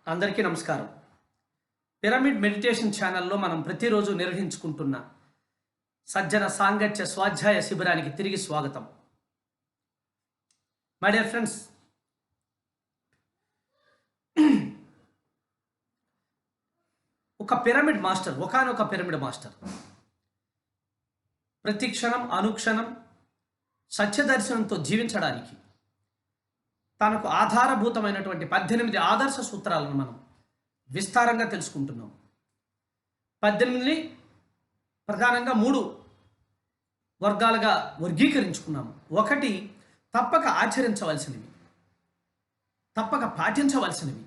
అందరికీ నమస్కారం. Pyramid meditation ఛానల్లో మనం ప్రతిరోజు నిర్వహించుకుంటున్న సజ్జన సాంగత్య స్వాధ్యాయ శిబిరానికి తిరిగి స్వాగతం. మై డియర్ ఫ్రెండ్స్, ఒకానొక పిరమిడ్ మాస్టర్ ప్రతి క్షణం అనుక్షణం సత్యదర్శనంతో జీవించడానికి తనకు ఆధారభూతమైనటువంటి 18 ఆదర్శ సూత్రాలను మనం విస్తారంగా తెలుసుకుంటున్నాం. 18ని ప్రధానంగా 3 వర్గాలుగా వర్గీకరించుకున్నాము. ఒకటి తప్పక ఆచరించవలసినవి, తప్పక పాటించవలసినవి.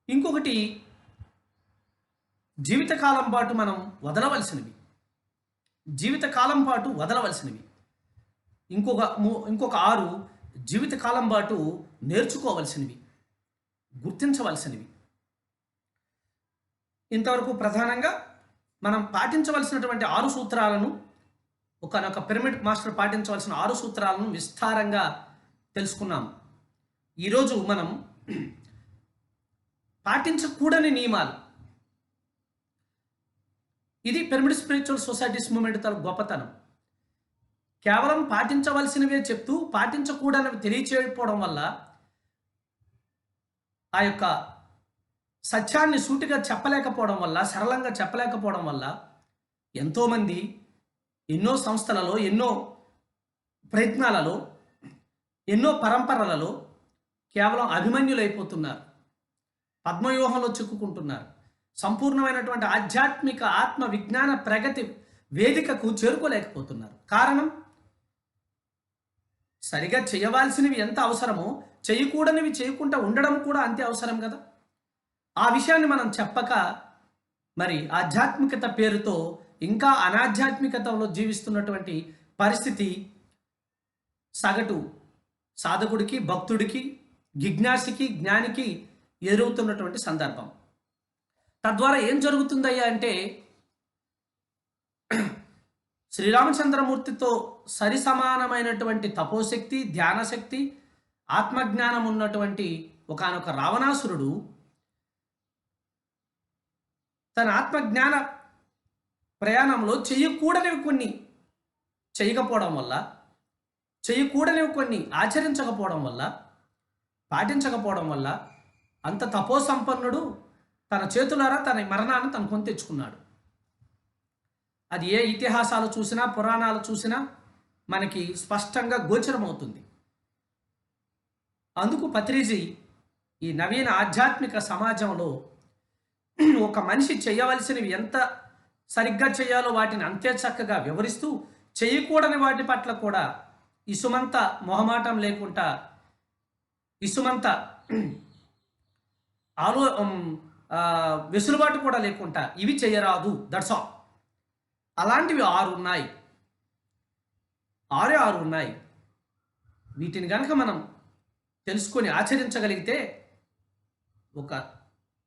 ఇంకొకటి జీవితకాలం పాటు మనం వదలవలసినవి, జీవితకాలం పాటు వదలవలసినవి. ఇంకొక 6 జీవితకాలం పాటు నేర్చుకోవలసినవి, గుర్తించవలసినవి. ఇంతవరకు ప్రధానంగా మనం పాటించవలసినటువంటి 6 సూత్రాలను, ఒకనొక పిరమిడ్ మాస్టర్ పాటించవలసిన 6 సూత్రాలను విస్తారంగా తెలుసుకున్నాము. ఈరోజు మనం పాటించకూడని నియమాలు. ఇది పిరమిడ్ స్పిరిచువల్ సొసైటీస్ మూవ్మెంట్ తన గొప్పతనం. కేవలం పాటించవలసినవే చెప్తూ పాటించకూడనివి తెలియచేయకపోవడం వల్ల, ఆ యొక్క సత్యాన్ని సూటిగా చెప్పలేకపోవడం వల్ల, సరళంగా చెప్పలేకపోవడం వల్ల ఎంతోమంది ఎన్నో సంస్థలలో, ఎన్నో ప్రయత్నాలలో, ఎన్నో పరంపరలలో కేవలం అభిమన్యులైపోతున్నారు, పద్మవ్యూహంలో చిక్కుకుంటున్నారు. సంపూర్ణమైనటువంటి ఆధ్యాత్మిక ఆత్మ విజ్ఞాన ప్రగతి వేదికకు చేరుకోలేకపోతున్నారు. కారణం, సరిగా చేయవలసినవి ఎంత అవసరమో చేయకూడనివి చేయకుండా ఉండడం కూడా అంతే అవసరం కదా. ఆ విషయాన్ని మనం చెప్పక మరి ఆధ్యాత్మికత పేరుతో ఇంకా అనాధ్యాత్మికతలో జీవిస్తున్నటువంటి పరిస్థితి సగటు సాధకుడికి, భక్తుడికి, జిజ్ఞాసికి, జ్ఞానికి ఎదురవుతున్నటువంటి సందర్భం. తద్వారా ఏం జరుగుతుందయ్యా అంటే, శ్రీరామచంద్రమూర్తితో సరి సమానమైనటువంటి తపోశక్తి, ధ్యానశక్తి, ఆత్మజ్ఞానం ఉన్నటువంటి ఒకానొక రావణాసురుడు తన ఆత్మజ్ఞాన ప్రయాణంలో చేయకూడనివి కొన్ని చేయకపోవడం వల్ల, చేయకూడనివి కొన్ని ఆచరించకపోవడం వల్ల, పాటించకపోవడం వల్ల అంత తపోసంపన్నుడు తన చేతులారా తన మరణాన్ని తను కొని తెచ్చుకున్నాడు. అది ఏ ఇతిహాసాలు చూసినా, పురాణాలు చూసినా మనకి స్పష్టంగా గోచరమవుతుంది. అందుకు పత్రిజీ ఈ నవీన ఆధ్యాత్మిక సమాజంలో ఒక మనిషి చేయవలసినవి ఎంత సరిగ్గా చేయాలో వాటిని అంతే చక్కగా వివరిస్తూ, చేయకూడని వాటి పట్ల కూడా ఇసుమంత మొహమాటం లేకుండా, ఇసుమంత వెసులుబాటు కూడా లేకుండా ఇవి చేయరాదు, దట్స్ ఆల్, అలాంటివి 6 ఉన్నాయి. 6 ఉన్నాయి. వీటిని కనుక మనం తెలుసుకొని ఆచరించగలిగితే ఒక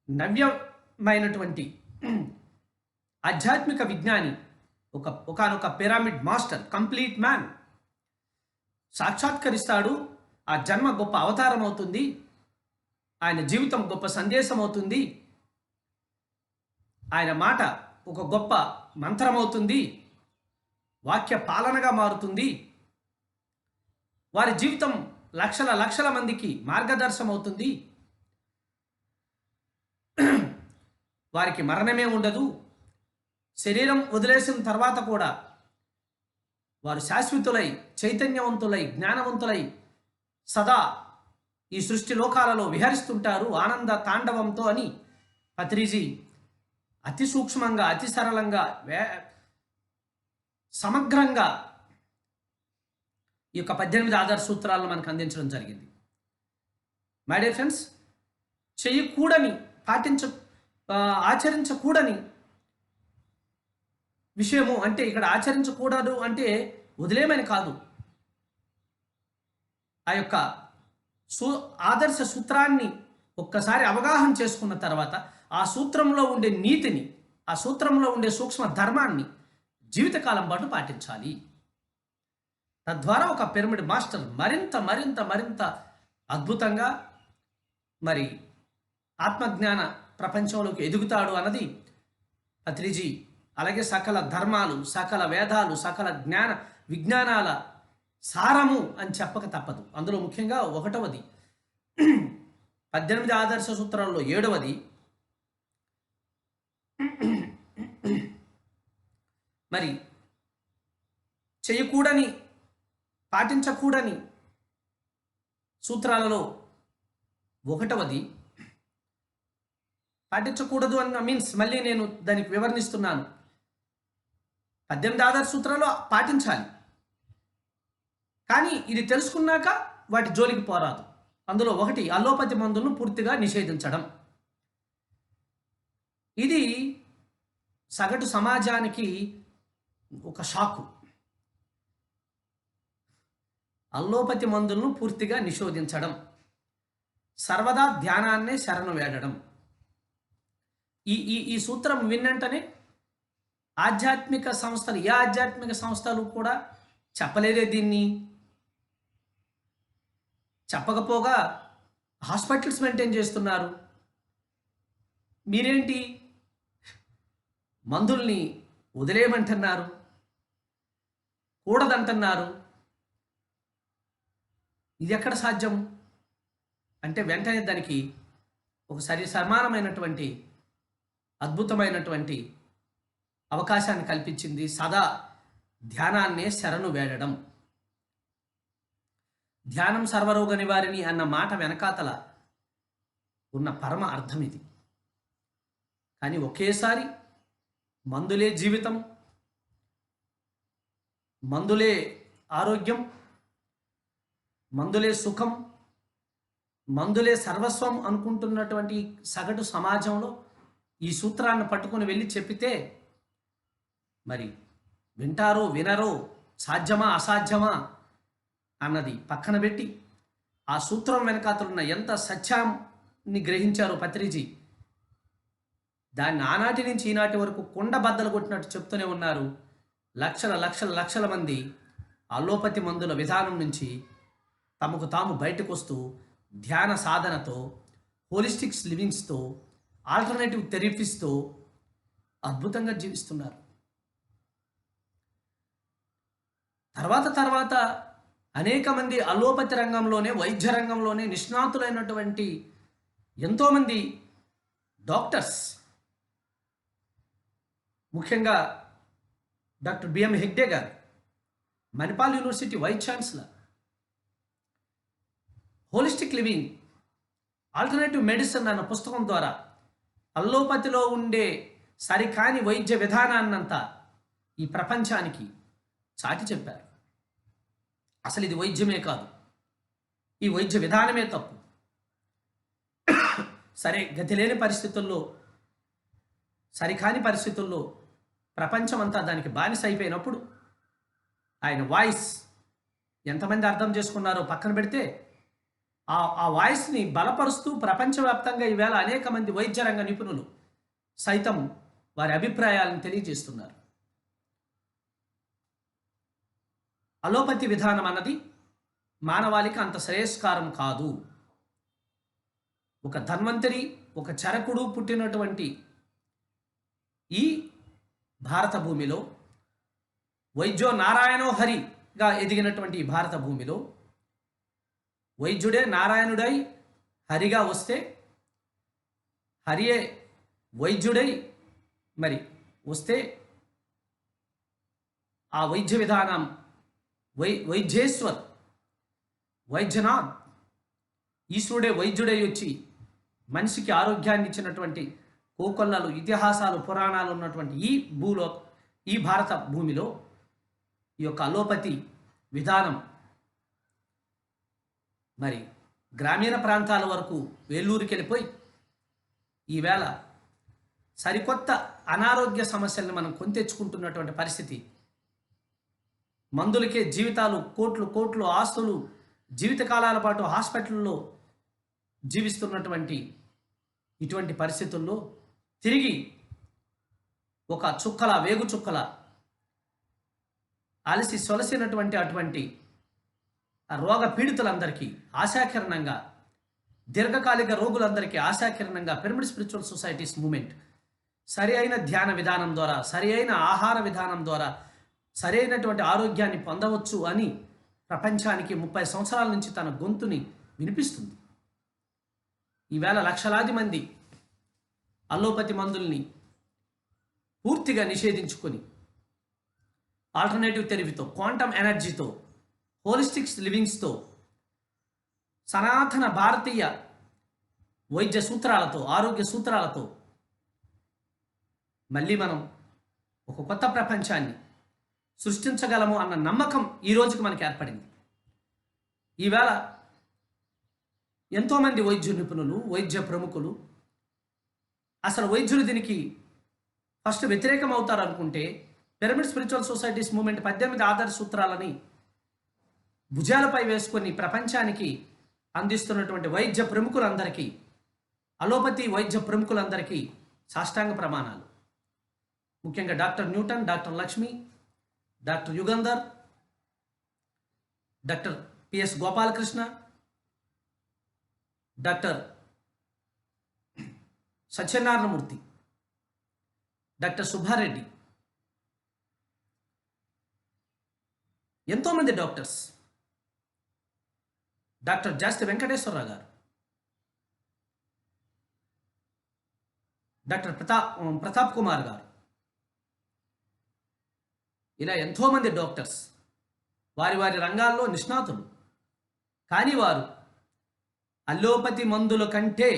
నవ్యమైనటువంటి ఆధ్యాత్మిక విజ్ఞాని, ఒకనొక పిరమిడ్ మాస్టర్, కంప్లీట్ మ్యాన్ సాక్షాత్కరిస్తాడు. ఆ జన్మ గొప్ప అవతారం అవుతుంది, ఆయన జీవితం గొప్ప సందేశం అవుతుంది, ఆయన మాట ఒక గొప్ప మంత్రమవుతుంది, వాక్య పాలనగా మారుతుంది, వారి జీవితం లక్షల మందికి మార్గదర్శనం అవుతుంది, వారికి మరణమే ఉండదు, శరీరం వదిలేసిన తర్వాత కూడా వారు శాశ్వతులై, చైతన్యవంతులై, జ్ఞానవంతులై సదా ఈ సృష్టి లోకాలలో విహరిస్తుంటారు ఆనంద తాండవంతో అని పత్రిజీ అతి సూక్ష్మంగా, అతి సరళంగా, సమగ్రంగా ఈ యొక్క 18 ఆదర్శ సూత్రాలను మనకు అందించడం జరిగింది. మై డియర్ ఫ్రెండ్స్, చేయకూడని, ఆచరించకూడని విషయము అంటే, ఇక్కడ ఆచరించకూడదు అంటే వదిలేమని కాదు. ఆ యొక్క ఆదర్శ సూత్రాన్ని ఒక్కసారి అవగాహన చేసుకున్న తర్వాత ఆ సూత్రంలో ఉండే నీతిని, ఆ సూత్రంలో ఉండే సూక్ష్మ ధర్మాన్ని జీవితకాలం పాటు పాటించాలి. తద్వారా ఒక పిరమిడ్ మాస్టర్ మరింత మరింత మరింత అద్భుతంగా మరి ఆత్మజ్ఞాన ప్రపంచంలోకి ఎదుగుతాడు అన్నది పత్రిజీ. అలాగే సకల ధర్మాలు, సకల వేదాలు, సకల విజ్ఞానాల సారము అని చెప్పక తప్పదు. అందులో ముఖ్యంగా 1వది 18 ఆదర్శ సూత్రాల్లో 7వది మరి చేయకూడని, పాటించకూడని సూత్రాలలో 1వది. పాటించకూడదు అన్న మీన్స్ మళ్ళీ నేను దానికి వివరణిస్తున్నాను. 18 ఆదర్శ సూత్రాలు పాటించాలి, కానీ ఇది తెలుసుకున్నాక వాటి జోలికి పోరాదు. అందులో 1 అల్లోపతి మందులను పూర్తిగా నిషేధించడం. ఇది సగటు సమాజానికి ఒక షాకు. అల్లోపతి మందులను పూర్తిగా నిషేధించడం, సర్వదా ధ్యానాన్నే శరణు వేడడం. ఈ ఈ ఈ సూత్రం విన్నంటనే ఆధ్యాత్మిక సంస్థలు, ఏ ఆధ్యాత్మిక సంస్థలు కూడా చెప్పలేదే దీన్ని. చెప్పకపోగా హాస్పిటల్స్ మెయింటైన్ చేస్తున్నారు. మీరేంటి మందుల్ని వదిలేయమంటున్నారు, కూడదంటున్నారు. ఇది ఎక్కడ సాధ్యం అంటే వెంటనే దానికి ఒక సమానమైనటువంటి అద్భుతమైనటువంటి అవకాశాన్ని కల్పించింది. సదా ధ్యానాన్నే శరణు వేడడం. ధ్యానం సర్వరోగ నివారిణి అన్న మాట వెనకాతల ఉన్న పరమ అర్థం ఇది. కానీ ఒకేసారి మందులే జీవితం, మందులే ఆరోగ్యం, మందులే సుఖం, మందులే సర్వస్వం అనుకుంటున్నటువంటి సగటు సమాజంలో ఈ సూత్రాన్ని పట్టుకొని వెళ్ళి చెప్పితే మరి వింటారో వినరో, సాధ్యమా అసాధ్యమా అన్నది పక్కన పెట్టి ఆ సూత్రం వెనకాతలున్న ఎంత సత్యాన్ని గ్రహించారో పత్రిజీ, దాన్ని ఆనాటి నుంచి ఈనాటి వరకు కుండ బద్దలు కొట్టినట్టు చెప్తూనే ఉన్నారు. లక్షల లక్షల లక్షల మంది అల్లోపతి మందుల విధానం నుంచి తమకు తాము బయటకు వస్తూ ధ్యాన సాధనతో, హోలిస్టిక్స్ లివింగ్స్తో, ఆల్టర్నేటివ్ థెరపీస్తో అద్భుతంగా జీవిస్తున్నారు. తర్వాత అనేక మంది అలోపతి రంగంలోనే, వైద్య రంగంలోనే నిష్ణాతులైనటువంటి ఎంతోమంది డాక్టర్స్, ముఖ్యంగా doctor BM Hegde garu, Manipal university vice chancellor, holistic living, alternative medicine అన్న పుస్తకం ద్వారా అల్లోపతిలో ఉండే సరికాని వైద్య విధానాన్నంతా ఈ ప్రపంచానికి చాటి చెప్పారు. అసలు ఇది వైద్యమే కాదు, ఈ వైద్య విధానమే తప్పు. సరే, గతి లేని పరిస్థితుల్లో, సరికాని పరిస్థితుల్లో ప్రపంచమంతా దానికి బానిస అయిపోయినప్పుడు ఆయన వాయిస్ ఎంతమంది అర్థం చేసుకున్నారో పక్కన పెడితే, ఆ వాయిస్ని బలపరుస్తూ ప్రపంచవ్యాప్తంగా ఈవేళ అనేక మంది వైద్య రంగ నిపుణులు సైతం వారి అభిప్రాయాలను తెలియజేస్తున్నారు. అలోపతి విధానం అన్నది మానవాళికి అంత శ్రేయస్కారం కాదు. ఒక ధన్వంతరి, ఒక చరకుడు పుట్టినటువంటి ఈ భారత భూమిలో, వైద్యో నారాయణో హరిగా ఎదిగినటువంటి ఈ భారత భూమిలో వైద్యుడే నారాయణుడై హరిగా వస్తే, హరియే వైద్యుడై మరి వస్తే, ఆ వైద్య విధానం వైద్యేశ్వర్, వైద్యనాథ్, ఈశ్వరుడే వైద్యుడై వచ్చి మనిషికి ఆరోగ్యాన్ని ఇచ్చినటువంటి కోకొల్లలు, ఇతిహాసాలు, పురాణాలు ఉన్నటువంటి ఈ భారత భూమిలో ఈ యొక్క అలోపతి విధానం మరి గ్రామీణ ప్రాంతాల వరకు వేలూరుకి వెళ్ళిపోయి ఈవేళ సరికొత్త అనారోగ్య సమస్యలను మనం కొని తెచ్చుకుంటున్నటువంటి పరిస్థితి. మందులకే జీవితాలు, కోట్లు ఆస్తులు, జీవితకాలాల పాటు హాస్పిటల్లో జీవిస్తున్నటువంటి ఇటువంటి పరిస్థితుల్లో తిరిగి ఒక వేగు చుక్కల అలసి సొలసినటువంటి అటువంటి ఆ రోగ పీడితులందరికీ ఆశాకిరణంగా దీర్ఘకాలిక రోగులందరికీ ఆశాకిరణంగా పిరమిడ్ స్పిరిచువల్ సొసైటీస్ మూమెంట్ సరి అయిన ధ్యాన విధానం ద్వారా, సరి అయిన ఆహార విధానం ద్వారా సరైనటువంటి ఆరోగ్యాన్ని పొందవచ్చు అని ప్రపంచానికి 30 సంవత్సరాల నుంచి తన గొంతుని వినిపిస్తుంది. ఈవేళ లక్షలాది మంది అల్లోపతి మందుల్ని పూర్తిగా నిషేధించుకొని ఆల్టర్నేటివ్ థెరపీతో, క్వాంటమ్ ఎనర్జీతో, హోలిస్టిక్స్ లివింగ్స్తో, సనాతన భారతీయ వైద్య సూత్రాలతో, ఆరోగ్య సూత్రాలతో మళ్ళీ మనం ఒక కొత్త ప్రపంచాన్ని సృష్టించగలము అన్న నమ్మకం ఈ రోజుకి మనకి ఏర్పడింది. ఈవేళ ఎంతోమంది వైద్య నిపుణులు, వైద్య ప్రముఖులు, అసలు వైద్యులు దీనికి ఫస్ట్ వ్యతిరేకం అవుతారు అనుకుంటే పిరమిడ్ స్పిరిచువల్ సొసైటీస్ మూమెంట్ 18 ఆదర్శ సూత్రాలని భుజాలపై వేసుకొని ప్రపంచానికి అందిస్తున్నటువంటి వైద్య ప్రముఖులందరికీ, అలోపతి వైద్య ప్రముఖులందరికీ సాష్టాంగ ప్రమాణాలు. ముఖ్యంగా doctor Newton, doctor Lakshmi, doctor Yugandhar, doctor PS Gopalakrishna, doctor Satyanarayanamurthy, doctor Subbareddy, ఎంతోమంది డాక్టర్స్, డాక్టర్ జాస్తి వెంకటేశ్వరరావు గారు, డాక్టర్ ప్రతాప్ కుమార్ గారు, ఇలా ఎంతోమంది డాక్టర్స్ వారి వారి రంగాల్లో నిష్ణాతులు. కానీ వారు అల్లోపతి మందుల కంటే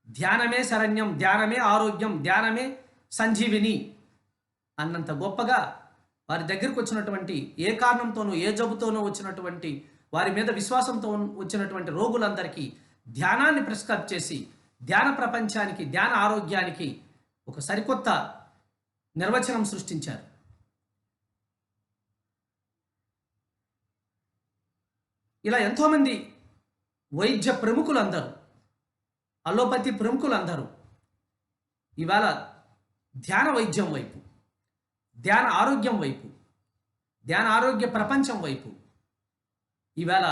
ధ్యానమే శరణ్యం, ధ్యానమే ఆరోగ్యం, ధ్యానమే సంజీవిని అన్నంత గొప్పగా వారి దగ్గరకు వచ్చినటువంటి, ఏ కారణంతోనూ ఏ జబ్బుతోనూ వచ్చినటువంటి, వారి మీద విశ్వాసంతో వచ్చినటువంటి రోగులందరికీ ధ్యానాన్ని ప్రిస్క్రైబ్ చేసి ధ్యాన ప్రపంచానికి, ధ్యాన ఆరోగ్యానికి ఒక సరికొత్త నిర్వచనం సృష్టించారు. ఇలా ఎంతోమంది వైద్య ప్రముఖులందరూ, అలోపతి ప్రముఖులందరూ ఇవాళ ధ్యాన వైద్యం వైపు, ధ్యాన ఆరోగ్యం వైపు, ధ్యాన ఆరోగ్య ప్రపంచం వైపు ఇవాళ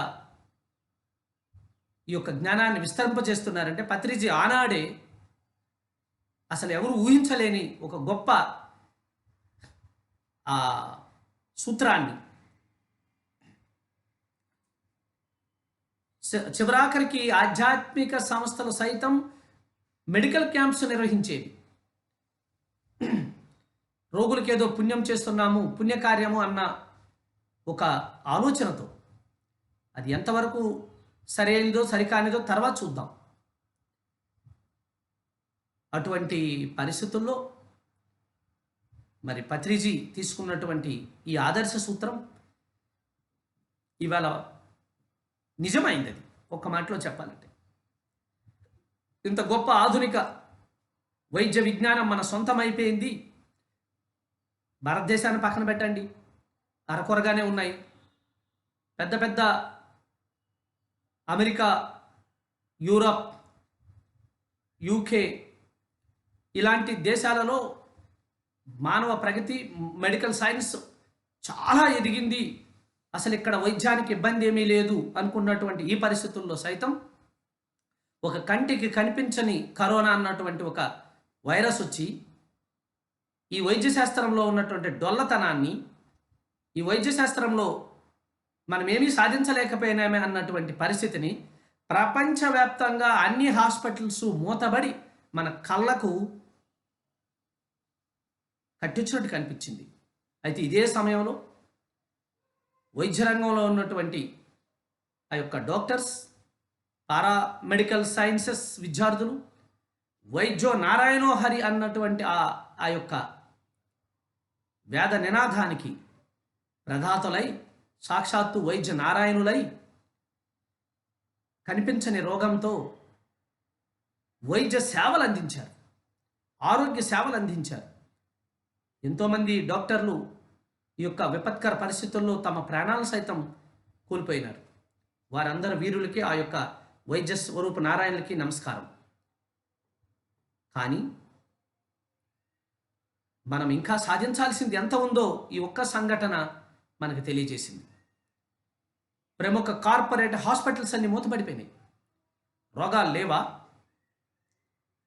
ఈ యొక్క జ్ఞానాన్ని విస్తరింపజేస్తున్నారంటే పత్రిజీ ఆనాడే అసలు ఎవరు ఊహించలేని ఒక గొప్ప సూత్రాన్ని, చివరాఖరికి ఆధ్యాత్మిక సంస్థలు సైతం మెడికల్ క్యాంప్స్ నిర్వహించేవి. రోగులకి ఏదో పుణ్యం చేస్తున్నాము, పుణ్యకార్యము అన్న ఒక ఆలోచనతో, అది ఎంతవరకు సరైనదో సరికానిదో తర్వాత చూద్దాం. అటువంటి పరిస్థితుల్లో మరి పత్రిజీ తీసుకున్నటువంటి ఈ ఆదర్శ సూత్రం ఇవాళ నిజమైంది. అది ఒక్క మాటలో చెప్పాలంటే, ఇంత గొప్ప ఆధునిక వైద్య విజ్ఞానం మన సొంతం అయిపోయింది. భారతదేశాన్ని పక్కన పెట్టండి, అరకొరగానే ఉన్నాయి. పెద్ద పెద్ద అమెరికా, యూరప్, యూకే ఇలాంటి దేశాలలో మానవ ప్రగతి, మెడికల్ సైన్స్ చాలా ఎదిగింది, అసలు ఇక్కడ వైద్యానికి ఇబ్బంది ఏమీ లేదు అనుకున్నటువంటి ఈ పరిస్థితుల్లో సైతం ఒక కంటికి కనిపించని కరోనా అన్నటువంటి ఒక వైరస్ వచ్చి ఈ వైద్య శాస్త్రంలో ఉన్నటువంటి డొల్లతనాన్ని, ఈ వైద్య శాస్త్రంలో మనం ఏమీ సాధించలేకపోయినామే అన్నటువంటి పరిస్థితిని ప్రపంచవ్యాప్తంగా అన్ని హాస్పిటల్స్ మూతబడి మన కళ్ళకు కట్టించినట్టు కనిపించింది. అయితే ఇదే సమయంలో వైద్య రంగంలో ఉన్నటువంటి ఆ యొక్క డాక్టర్స్, పారామెడికల్ సైన్సెస్ విద్యార్థులు, వైద్యో నారాయణో హరి అన్నటువంటి ఆ యొక్క వేద నినాదానికి ప్రదాతలై, సాక్షాత్తు వైద్య నారాయణులై కనిపించని రోగంతో వైద్య సేవలు అందించారు, ఆరోగ్య సేవలు అందించారు. ఎంతోమంది డాక్టర్లు ఈ యొక్క విపత్కర పరిస్థితుల్లో తమ ప్రాణాలను సైతం కోల్పోయినారు. వారందరి వీరులకి, ఆ యొక్క వైద్య స్వరూప నారాయణులకి నమస్కారం. కానీ మనం ఇంకా సాధించాల్సింది ఎంత ఉందో ఈ ఒక్క సంఘటన మనకు తెలియజేసింది. ప్రముఖ కార్పొరేట్ హాస్పిటల్స్ అన్ని మూతపడిపోయినాయి. రోగాలు లేవా?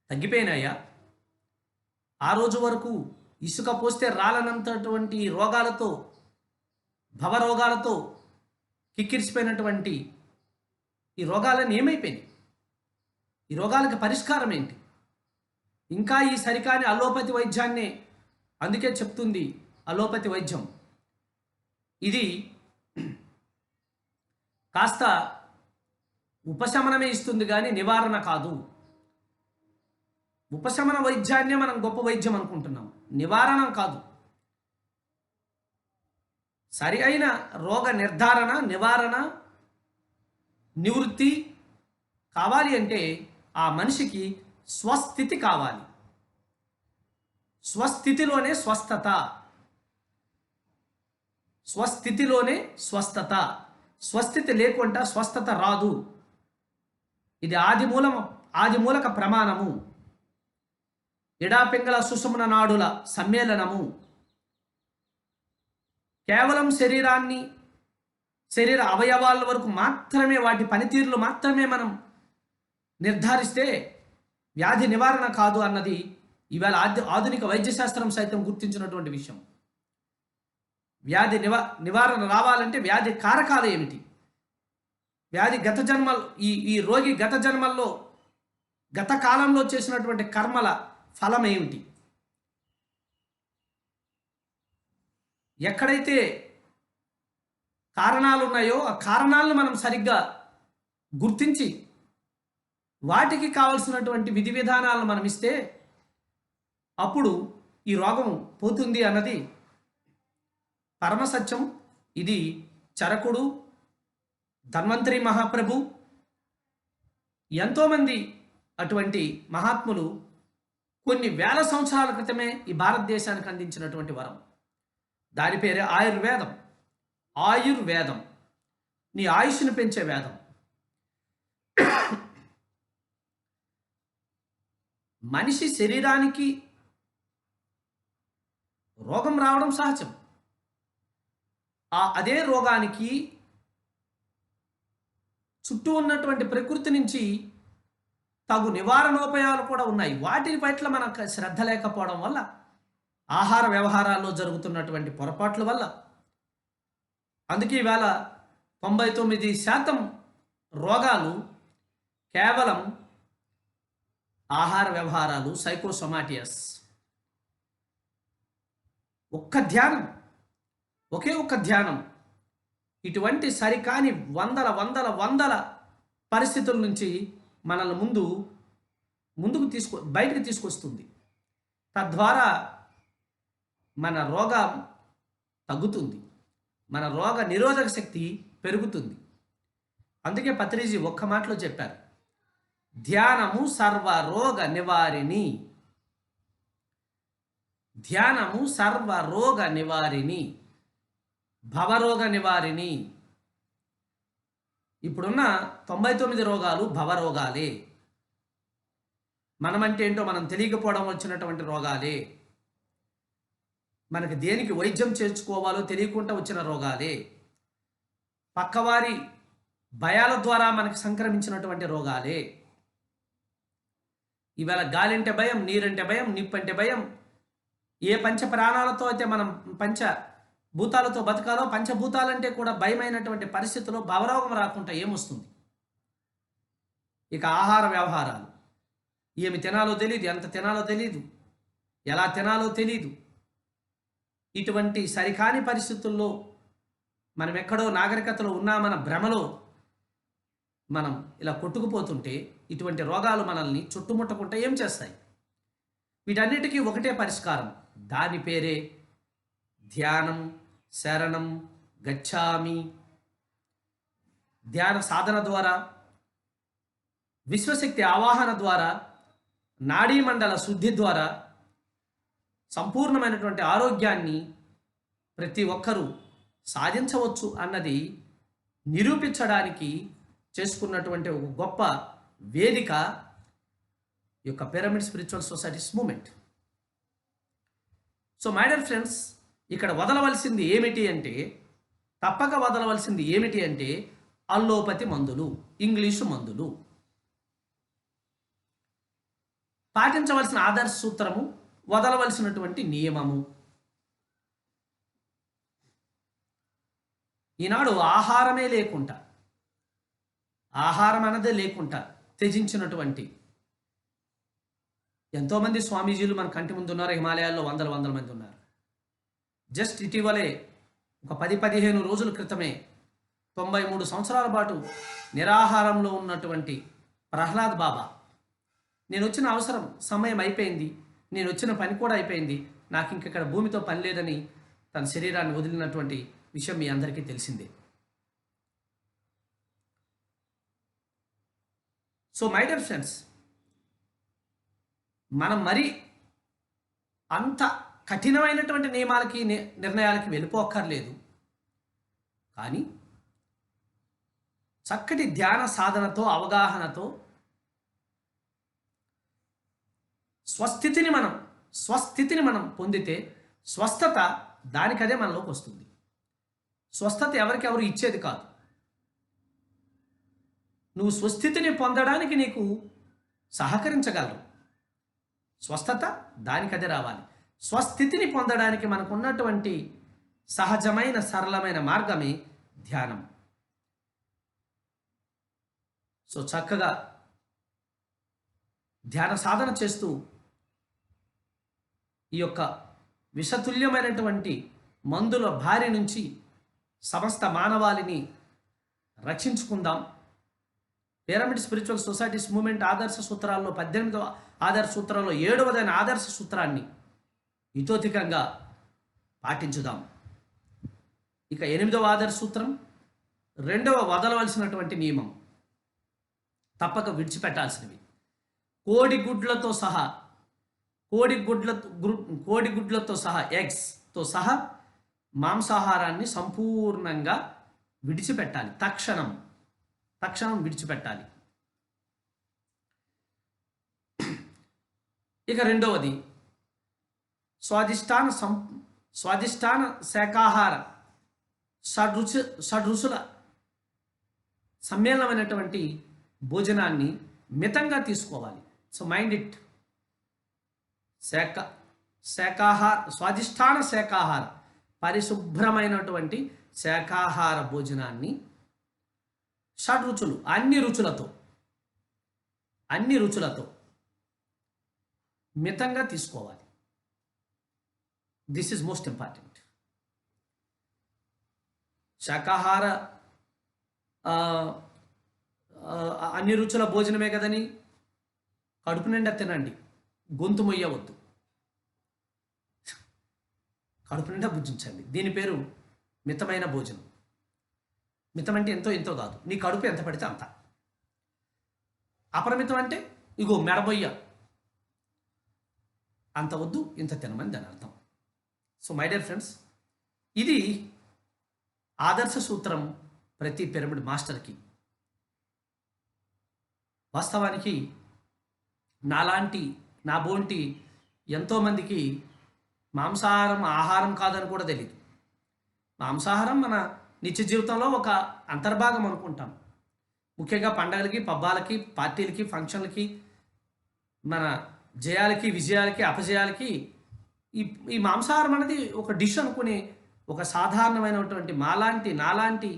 తగ్గిపోయినాయా? ఆ రోజు వరకు ఇసుక పోస్తే రాలనంతటువంటి రోగాలతో, భవరోగాలతో కిక్కిరిసిపోయినటువంటి ఈ రోగాలన్నీ ఏమైపోయినాయి? ఈ రోగాలకు పరిష్కారం ఏంటి? ఇంకా ఈ సరికాని అలోపతి వైద్యాన్నే అందుకే చెప్తుంది అలోపతి వైద్యం. ఇది కాస్త ఉపశమనమే ఇస్తుంది కానీ నివారణ కాదు. ఉపశమన వైద్యాన్నే మనం గొప్ప వైద్యం అనుకుంటున్నాం, నివారణ కాదు. సరి అయిన రోగ నిర్ధారణ, నివారణ, నివృత్తి కావాలి అంటే ఆ మనిషికి స్వస్థితి కావాలి. స్వస్థితిలోనే స్వస్థత, స్వస్థితిలోనే స్వస్థత. స్వస్థితి లేకుండా స్వస్థత రాదు. ఇది ఆదిమూలక ప్రమాణము. ఎడాపింగళ సుషుమ్న నాడుల సమ్మేళనము. కేవలం శరీర అవయవాల వరకు మాత్రమే, వాటి పనితీరులు మాత్రమే మనం నిర్ధారిస్తే వ్యాధి నివారణ కాదు అన్నది ఇవాళ ఆధునిక వైద్యశాస్త్రం సైతం గుర్తించినటువంటి విషయం. వ్యాధి నివారణ రావాలంటే వ్యాధి కారకాలు ఏమిటి? వ్యాధి గత జన్మల్లో ఈ రోగి గత జన్మల్లో, గత కాలంలో చేసినటువంటి కర్మల ఫలం ఏమిటి? ఎక్కడైతే కారణాలు ఉన్నాయో ఆ కారణాలను మనం సరిగ్గా గుర్తించి వాటికి కావలసినటువంటి విధి విధానాలను మనం ఇస్తే అప్పుడు ఈ రోగం పోతుంది అన్నది పరమసత్యం. ఇది చరకుడు, ధన్వంతరి మహాప్రభు, ఎంతోమంది అటువంటి మహాత్ములు కొన్ని వేల సంవత్సరాల క్రితమే ఈ భారతదేశానికి అందించినటువంటి వరం. దాని పేరే ఆయుర్వేదం. ఆయుర్వేదం నీ ఆయుష్ను పెంచే వేదం. మనిషి శరీరానికి రోగం రావడం సహజం. అదే రోగానికి చుట్టూ ఉన్నటువంటి ప్రకృతి నుంచి తగు నివారణోపాయాలు కూడా ఉన్నాయి. వాటి పట్ల మనకు శ్రద్ధ లేకపోవడం వల్ల, ఆహార వ్యవహారాల్లో జరుగుతున్నటువంటి పొరపాట్ల వల్ల, అందుకే ఇవాళ 99% రోగాలు కేవలం ఆహార వ్యవహారాలు, సైకోసోమాటియస్. ఒకే ఒక్క ధ్యానం ఇటువంటి సరికాని వందల పరిస్థితుల నుంచి మనల్ని బయటకు తీసుకొస్తుంది. తద్వారా మన రోగం తగ్గుతుంది, మన రోగ నిరోధక శక్తి పెరుగుతుంది. అందుకే పత్రిజీ ఒక్క మాటలో చెప్పారు, ధ్యానము సర్వరోగ నివారిణి. ధ్యానము సర్వరోగ నివారిణి, భవరోగ నివారిణి. ఇప్పుడున్న 99 రోగాలు భవరోగాలే. మనమంటే ఏంటో మనం తెలియకపోవడం వచ్చినటువంటి రోగాలే. మనకి దేనికి వైద్యం చేర్చుకోవాలో తెలియకుండా వచ్చిన రోగాలే. పక్కవారి భయాల ద్వారా మనకు సంక్రమించినటువంటి రోగాలే. ఇవాళ గాలంటే భయం, నీరంటే భయం, నిప్పంటే భయం. ఏ పంచ ప్రాణాలతో అయితే మనం పంచభూతాలతో బతకాలో, పంచభూతాలంటే కూడా భయమైనటువంటి పరిస్థితుల్లో భవరోగం రాకుండా ఏమొస్తుంది? ఇక ఆహార వ్యవహారాలు, ఏమి తినాలో తెలియదు, ఎంత తినాలో తెలియదు, ఎలా తినాలో తెలియదు. ఇటువంటి సరికాని పరిస్థితుల్లో మనం ఎక్కడో నాగరికతలో ఉన్నామన్న భ్రమలో మనం ఇలా కొట్టుకుపోతుంటే ఇటువంటి రోగాలు మనల్ని చుట్టుముట్టకుండా ఏం చేస్తాయి? వీటన్నిటికీ ఒకటే పరిష్కారం. దాని పేరే ధ్యానం, శరణం గచ్ఛామి. ధ్యాన సాధన ద్వారా, విశ్వశక్తి ఆవాహన ద్వారా, నాడీమండల శుద్ధి ద్వారా సంపూర్ణమైనటువంటి ఆరోగ్యాన్ని ప్రతి ఒక్కరూ సాధించవచ్చు అన్నది నిరూపించడానికి చేసుకున్నటువంటి ఒక గొప్ప వేదిక ఈ యొక్క pyramid spiritual societies moment. So my dear friends, ఇక్కడ వదలవలసింది ఏమిటి అంటే, తప్పక వదలవలసింది ఏమిటి అంటే అల్లోపతి మందులు, ఇంగ్లీషు మందులు. పాటించవలసిన ఆదర్శ సూత్రము, వదలవలసినటువంటి నియమము. ఈనాడు ఆహారం అన్నదే లేకుండా త్యజించినటువంటి ఎంతోమంది స్వామీజీలు మన కంటి ముందు ఉన్నారు. హిమాలయాల్లో వందల మంది ఉన్నారు. జస్ట్ ఇటీవలే ఒక 10-15 రోజుల క్రితమే 93 సంవత్సరాల పాటు నిరాహారంలో ఉన్నటువంటి ప్రహ్లాద్ బాబా, నేను వచ్చిన సమయం అయిపోయింది, నేను వచ్చిన పని కూడా అయిపోయింది, నాకు ఇంకెక్కడ భూమితో పని లేదని తన శరీరాన్ని వదిలినటువంటి విషయం మీ అందరికీ తెలిసిందే. సో మై డియర్ ఫ్రెండ్స్, మనం మరి అంత కఠినమైనటువంటి నియమాలకి నిర్ణయాలకి వెళ్ళిపోక్కర్లేదు. కానీ చక్కటి ధ్యాన సాధనతో, అవగాహనతో స్వస్థితిని మనం పొందితే స్వస్థత దానికదే మనలోకి వస్తుంది. స్వస్థత ఎవరికెవరు ఇచ్చేది కాదు. నువ్వు స్వస్థితిని పొందడానికి నీకు సహకరించగలరు. స్వస్థత దానికదే రావాలి. స్వస్థితిని పొందడానికి మనకున్నటువంటి సహజమైన సరళమైన మార్గమే ధ్యానం. సో చక్కగా ధ్యాన సాధన చేస్తూ ఈ యొక్క విషతుల్యమైనటువంటి మందుల బారి నుంచి సమస్త మానవాళిని రక్షించుకుందాం. పిరమిడ్ స్పిరిచువల్ సొసైటీస్ మూవ్మెంట్ ఆదర్శ సూత్రాల్లో 18వ ఆదర్శ సూత్రంలో 7వదైన ఆదర్శ సూత్రాన్ని హితోధికంగా పాటించుదాం. ఇక 8వ ఆదర్శ సూత్రం, 2వ వదలవలసినటువంటి నియమం, తప్పక విడిచిపెట్టాల్సినవి. కోడిగుడ్లతో సహా ఎగ్స్తో సహా మాంసాహారాన్ని సంపూర్ణంగా విడిచిపెట్టాలి. తక్షణం విడిచిపెట్టాలి. ఇక 2వది స్వాదిష్టాన శాకాహార షడ్రుచుల సమ్మేళనమైనటువంటి భోజనాన్ని మితంగా తీసుకోవాలి. So mind it. స్వాదిష్టాన శాకాహార, పరిశుభ్రమైనటువంటి శాకాహార భోజనాన్ని షడ్రుచులు, అన్ని రుచులతో మితంగా తీసుకోవాలి. This is most important. శాకాహార అన్ని రుచుల భోజనమే కదని కడుపు నిండా తినండి, గొంతు మొయ్యవద్దు. కడుపు నిండా భుజించండి. దీని పేరు మితమైన భోజనం. మితం అంటే ఎంతో కాదు, నీ కడుపు ఎంత పడితే అంత. అపరిమితం అంటే ఇగో మెడబొయ్య అంత వద్దు, ఇంత తినమని దాని అర్థం. సో మై డియర్ ఫ్రెండ్స్, ఇది ఆదర్శ సూత్రం ప్రతి పిరమిడ్ మాస్టర్కి. వాస్తవానికి నా బోంటి ఎంతోమందికి మాంసాహారం ఆహారం కాదని కూడా తెలియదు. మాంసాహారం మన నిత్య జీవితంలో ఒక అంతర్భాగం అనుకుంటాం. ముఖ్యంగా పండగలకి, పబ్బాలకి, పార్టీలకి, ఫంక్షన్లకి, మన జయాలకి, విజయాలకి, అపజయాలకి ఈ మాంసాహారం అనేది ఒక డిష్ అనుకునే ఒక సాధారణమైనటువంటి నాలాంటి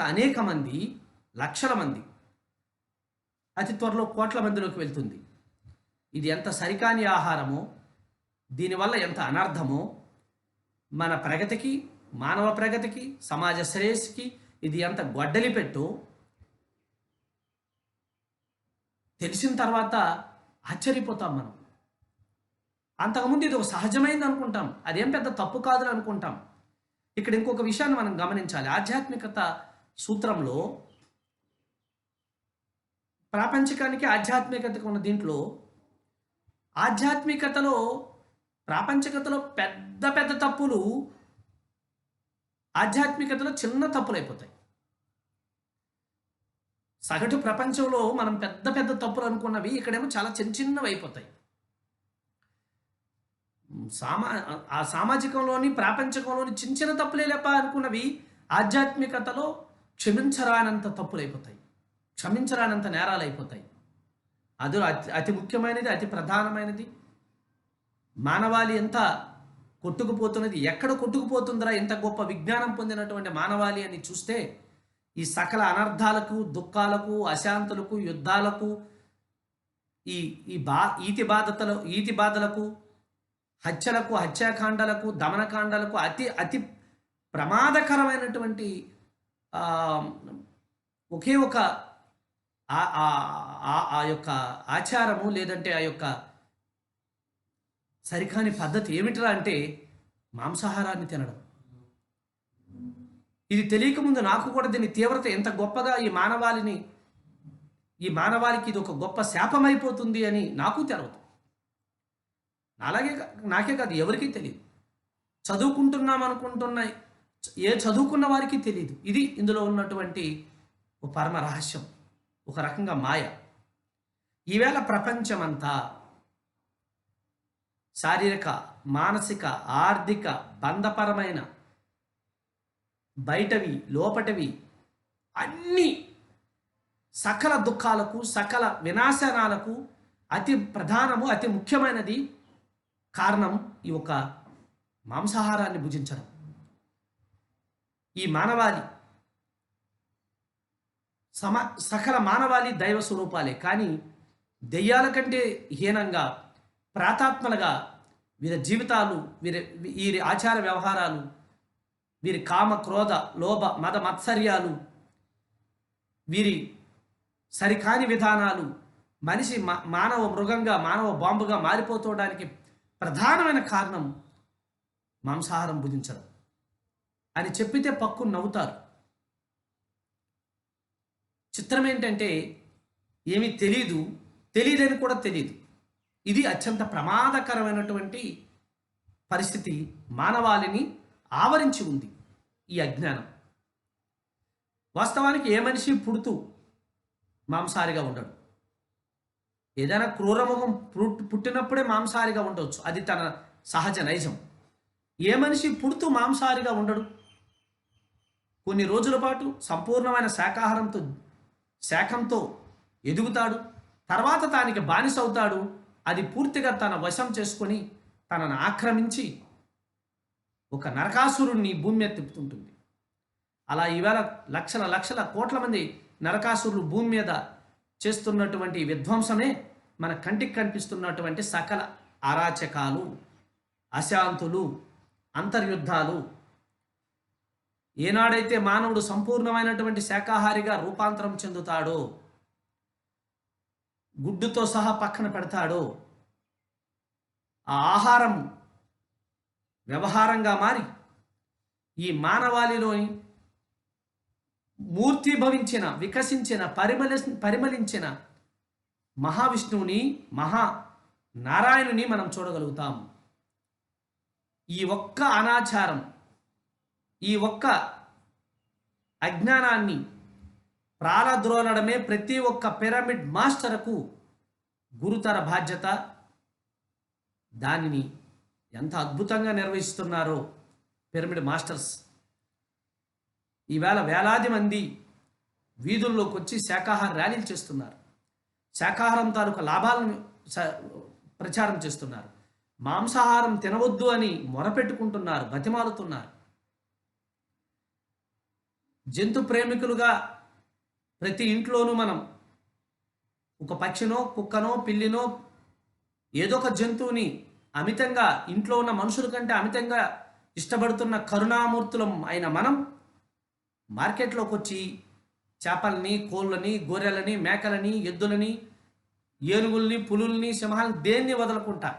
అనేక మంది, లక్షల మంది, అతి త్వరలో కోట్ల మందిలోకి వెళ్తుంది. ఇది ఎంత సరికాని ఆహారమో, దీనివల్ల ఎంత అనర్థమో, మన ప్రగతికి, మానవ ప్రగతికి, సమాజ శ్రేయస్సుకి ఇది ఎంత గొడ్డలి పెట్టో తెలిసిన తర్వాత ఆశ్చర్యపోతాం మనం. అంతకుముందు ఇది ఒక సహజమైంది అనుకుంటాం, అదేం పెద్ద తప్పు కాదని అనుకుంటాం. ఇక్కడ ఇంకొక విషయాన్ని మనం గమనించాలి. ఆధ్యాత్మికత సూత్రంలో ప్రాపంచికానికి ఆధ్యాత్మికతకు ఉన్న దీంట్లో ప్రాపంచికతలో పెద్ద తప్పులు ఆధ్యాత్మికతలో చిన్న తప్పులు అయిపోతాయి. సగటు ప్రపంచంలో మనం పెద్ద తప్పులు అనుకున్నవి ఇక్కడేమో చాలా చిన్నవి అయిపోతాయి. సామాజికంలోని, ప్రాపంచికంలోని చిన్న తప్పులే లేప అనుకున్నవి ఆధ్యాత్మికతలో క్షమించరానంత తప్పులు అయిపోతాయి, క్షమించరానంత నేరాలు అయిపోతాయి. అది అతి అతి ముఖ్యమైనది, అతి ప్రధానమైనది. మానవాళి ఎంత కొట్టుకుపోతున్నది, ఎక్కడ కొట్టుకుపోతుందిరా ఇంత గొప్ప విజ్ఞానం పొందినటువంటి మానవాళి అని చూస్తే, ఈ సకల అనర్థాలకు, దుఃఖాలకు, అశాంతులకు, యుద్ధాలకు, ఈ ఈ బా ఈతి బాధలకు, హత్యలకు, హత్యాకాండాలకు, దమనకాండాలకు, అతి అతి ప్రమాదకరమైనటువంటి ఆ, ఒకే ఒక ఆ యొక్క ఆచారము, లేదంటే ఆ యొక్క సరికాని పద్ధతి ఏమిటిరా అంటే మాంసాహారాన్ని తినడం. ఇది తెలియకముందు నాకు కూడా దీని తీవ్రత ఎంత గొప్పగా ఈ మానవాళికి ఇది ఒక గొప్ప శాపమైపోతుంది అని నాకు తెలవదు. అలాగే నాకే కాదు, ఎవరికీ తెలియదు. చదువుకుంటున్నాం అనుకుంటున్న చదువుకున్న వారికి తెలియదు. ఇది ఇందులో ఉన్నటువంటి ఒక పరమ రహస్యం, ఒక రకంగా మాయ. ఈవేళ ప్రపంచమంతా శారీరక, మానసిక, ఆర్థిక, బంధపరమైన, బయటవి, లోపటవి అన్ని సకల దుఃఖాలకు, సకల వినాశనాలకు అతి ప్రధానము, అతి ముఖ్యమైనది కారణం ఈ ఒక మాంసాహారాన్ని భుజించడం. ఈ మానవాళి సకల మానవాళి దైవ స్వరూపాలే, కానీ దెయ్యాల కంటే హీనంగా, ప్రాతాత్మలుగా వీరి జీవితాలు, వీరి ఆచార వ్యవహారాలు, వీరి కామ, క్రోధ, లోభ, మద, మత్సర్యాలు, వీరి సరికాని విధానాలు మనిషి మానవ మృగంగా, మానవ బాంబుగా మారిపోతుండడానికి ప్రధానమైన కారణం మాంసాహారం భుజించడం అని చెప్పితే పక్కు నవ్వుతారు. చిత్రం ఏంటంటే ఏమీ తెలియదని కూడా తెలియదు. ఇది అత్యంత ప్రమాదకరమైనటువంటి పరిస్థితి మానవాళిని ఆవరించి ఉంది, ఈ అజ్ఞానం. వాస్తవానికి ఏ మనిషి పుడుతూ మాంసాహారిగా ఉండడు. ఏదైనా క్రూరముఖం పుట్టినప్పుడే మాంసాహారిగా ఉండవచ్చు, అది తన సహజ నైజం. ఏ మనిషి పుడుతూ మాంసాహారిగా ఉండడు. కొన్ని రోజుల పాటు సంపూర్ణమైన శాఖంతో ఎదుగుతాడు, తర్వాత తానికి బానిసవుతాడు. అది పూర్తిగా తన వశం చేసుకొని తనను ఆక్రమించి ఒక నరకాసురుణ్ణి భూమి మీద తిప్పుతుంటుంది. అలా ఈవేళ లక్షల కోట్ల మంది నరకాసురులు భూమి మీద చేస్తున్నటువంటి విధ్వంసమే మన కంటికి కనిపిస్తున్నటువంటి సకల అరాచకాలు, అశాంతులు, అంతర్యుద్ధాలు. ఏనాడైతే మానవుడు సంపూర్ణమైనటువంటి శాకాహారిగా రూపాంతరం చెందుతాడో, గుడ్డుతో సహా పక్కన పెడతాడో, ఆ ఆహారం వ్యవహారంగా మారి ఈ మానవాళిలోని మూర్తిభవించిన, వికసించిన, పరిమళించిన మహావిష్ణువుని, నారాయణుని మనం చూడగలుగుతాం. ఈ ఒక్క అనాచారం, ఈ ఒక్క అజ్ఞానాన్ని ప్రాలద్రోలడమే ప్రతి ఒక్క పిరమిడ్ మాస్టర్కు గురుతర బాధ్యత. దానిని ఎంత అద్భుతంగా నిర్వహిస్తున్నారో పిరమిడ్ మాస్టర్స్. ఈవేళ వేలాది మంది వీధుల్లోకి వచ్చి శాకాహార ర్యాలీలు చేస్తున్నారు. శాకాహారం తాలూకు లాభాలను ప్రచారం చేస్తున్నారు. మాంసాహారం తినవద్దు అని మొరపెట్టుకుంటున్నారు, బతిమాలుతున్నారు. జంతు ప్రేమికులుగా ప్రతి ఇంట్లోనూ మనం ఒక పక్షినో, కుక్కనో, పిల్లినో, ఏదో ఒక జంతువుని అమితంగా, ఇంట్లో ఉన్న మనుషుల కంటే అమితంగా ఇష్టపడుతున్న కరుణామూర్తులం అయిన మనం మార్కెట్లోకి వచ్చి చేపల్ని, కోళ్ళని, గొర్రెలని, మేకలని, ఎద్దులని, ఏనుగుల్ని, పులుల్ని, సింహాలని దేన్ని వదలకుంటా,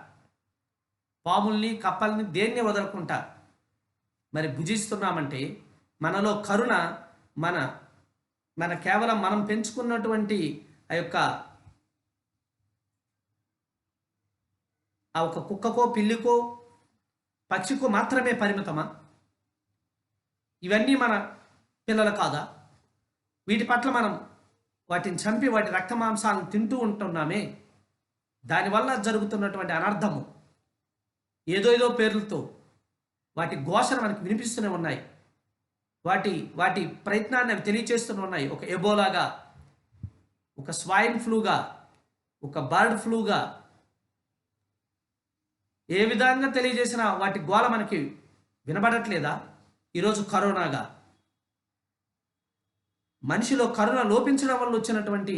పాముల్ని, కప్పల్ని దేన్ని వదలకుంటా మరి భుజిస్తున్నామంటే మనలో కరుణ, మన కేవలం మనం పెంచుకున్నటువంటి ఆ ఒక కుక్కకో, పిల్లికో, పక్షికో మాత్రమే పరిమితమా? ఇవన్నీ మన పిల్లలు కాదా? వీటి పట్ల మనం వాటిని చంపి వాటి రక్త మాంసాలను తింటూ ఉంటున్నామే. దానివల్ల జరుగుతున్నటువంటి అనర్థము ఏదో పేర్లతో వాటి ఘోషణ మనకి వినిపిస్తూనే ఉన్నాయి. వాటి ప్రయత్నాన్ని అవి తెలియచేస్తూనే ఉన్నాయి. ఒక ఎబోలాగా, ఒక స్వైన్ ఫ్లూగా, ఒక బర్డ్ ఫ్లూగా ఏ విధంగా తెలియజేసినా వాటి గోల మనకి వినబడట్లేదా? ఈరోజు కరోనాగా మనిషిలో కరుణ లోపించడం వల్ల వచ్చినటువంటి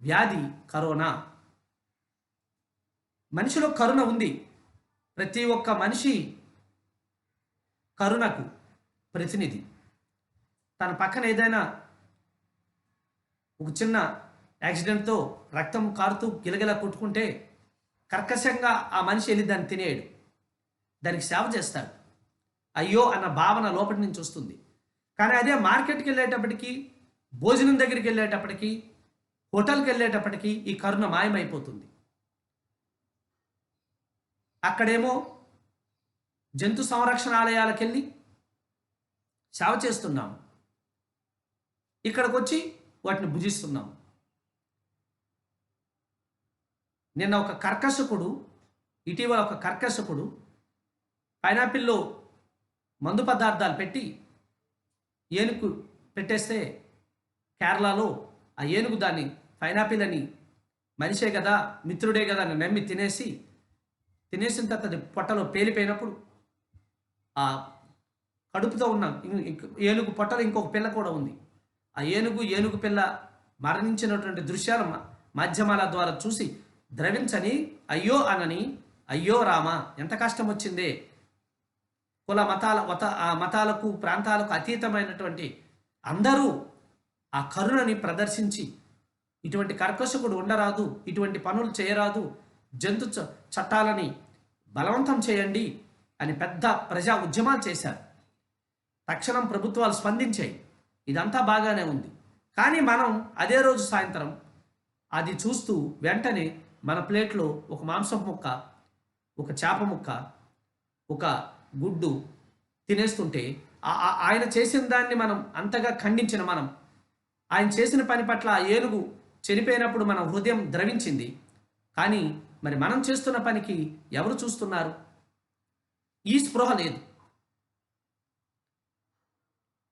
వ్యాధి కరోనా. మనిషిలో కరుణ ఉంది. ప్రతి ఒక్క మనిషి కరుణకు ప్రతినిధి. తన పక్కన ఏదైనా ఒక చిన్న యాక్సిడెంట్తో రక్తం కారుతూ గిలగిలా కొట్టుకుంటే కర్కశంగా ఆ మనిషి వెళ్ళి దాన్ని తినేయడు, దానికి సేవ చేస్తాడు. అయ్యో అన్న భావన లోపటి నుంచి వస్తుంది. కానీ అదే మార్కెట్కి వెళ్ళేటప్పటికీ, భోజనం దగ్గరికి వెళ్ళేటప్పటికీ, హోటల్కి వెళ్ళేటప్పటికీ ఈ కరుణ మాయమైపోతుంది. అక్కడేమో జంతు సంరక్షణాలయాలకు వెళ్ళి సేవ చేస్తున్నాం, ఇక్కడికి వచ్చి వాటిని భుజిస్తున్నాం. నిన్న ఇటీవల ఒక కర్కశకుడు పైనాపిల్లో మందు పదార్థాలు పెట్టి ఏనుగు పెట్టేస్తే కేరళలో ఆ ఏనుగు దాన్ని పైనాపిల్ అని మనిషే కదా, మిత్రుడే కదా అని నమ్మి తినేసిన తర్వాత అది పొట్టలో పేలిపోయినప్పుడు ఆ కడుపుతో ఉన్న ఏనుగు పొట్టలో ఇంకొక పిల్ల కూడా ఉంది. ఆ ఏనుగు పిల్ల మరణించినటువంటి దృశ్యాలు మాధ్యమాల ద్వారా చూసి ద్రవించని అయ్యో అనని, అయ్యో రామ ఎంత కష్టం వచ్చిందే. కుల మతాలకు ప్రాంతాలకు అతీతమైనటువంటి అందరూ ఆ కరుణని ప్రదర్శించి ఇటువంటి కర్కశకుడు ఉండరాదు, ఇటువంటి పనులు చేయరాదు, జంతు చట్టాలని బలవంతం చేయండి అని పెద్ద ప్రజా ఉద్యమాలు చేశారు. తక్షణం ప్రభుత్వాలు స్పందించాయి. ఇదంతా బాగానే ఉంది. కానీ మనం అదే రోజు సాయంత్రం అది చూస్తూ వెంటనే మన ప్లేట్లో ఒక మాంసం ముక్క, ఒక చేప ముక్క, ఒక గుడ్డు తినేస్తుంటే ఆయన చేసిన దాన్ని మనం అంతగా ఖండించిన మనం, ఆయన చేసిన పని పట్ల ఆ ఏనుగు చనిపోయినప్పుడు మన హృదయం ద్రవించింది. కానీ మరి మనం చేస్తున్న పనికి ఎవరు చూస్తున్నారు? ఈ స్పృహ లేదు.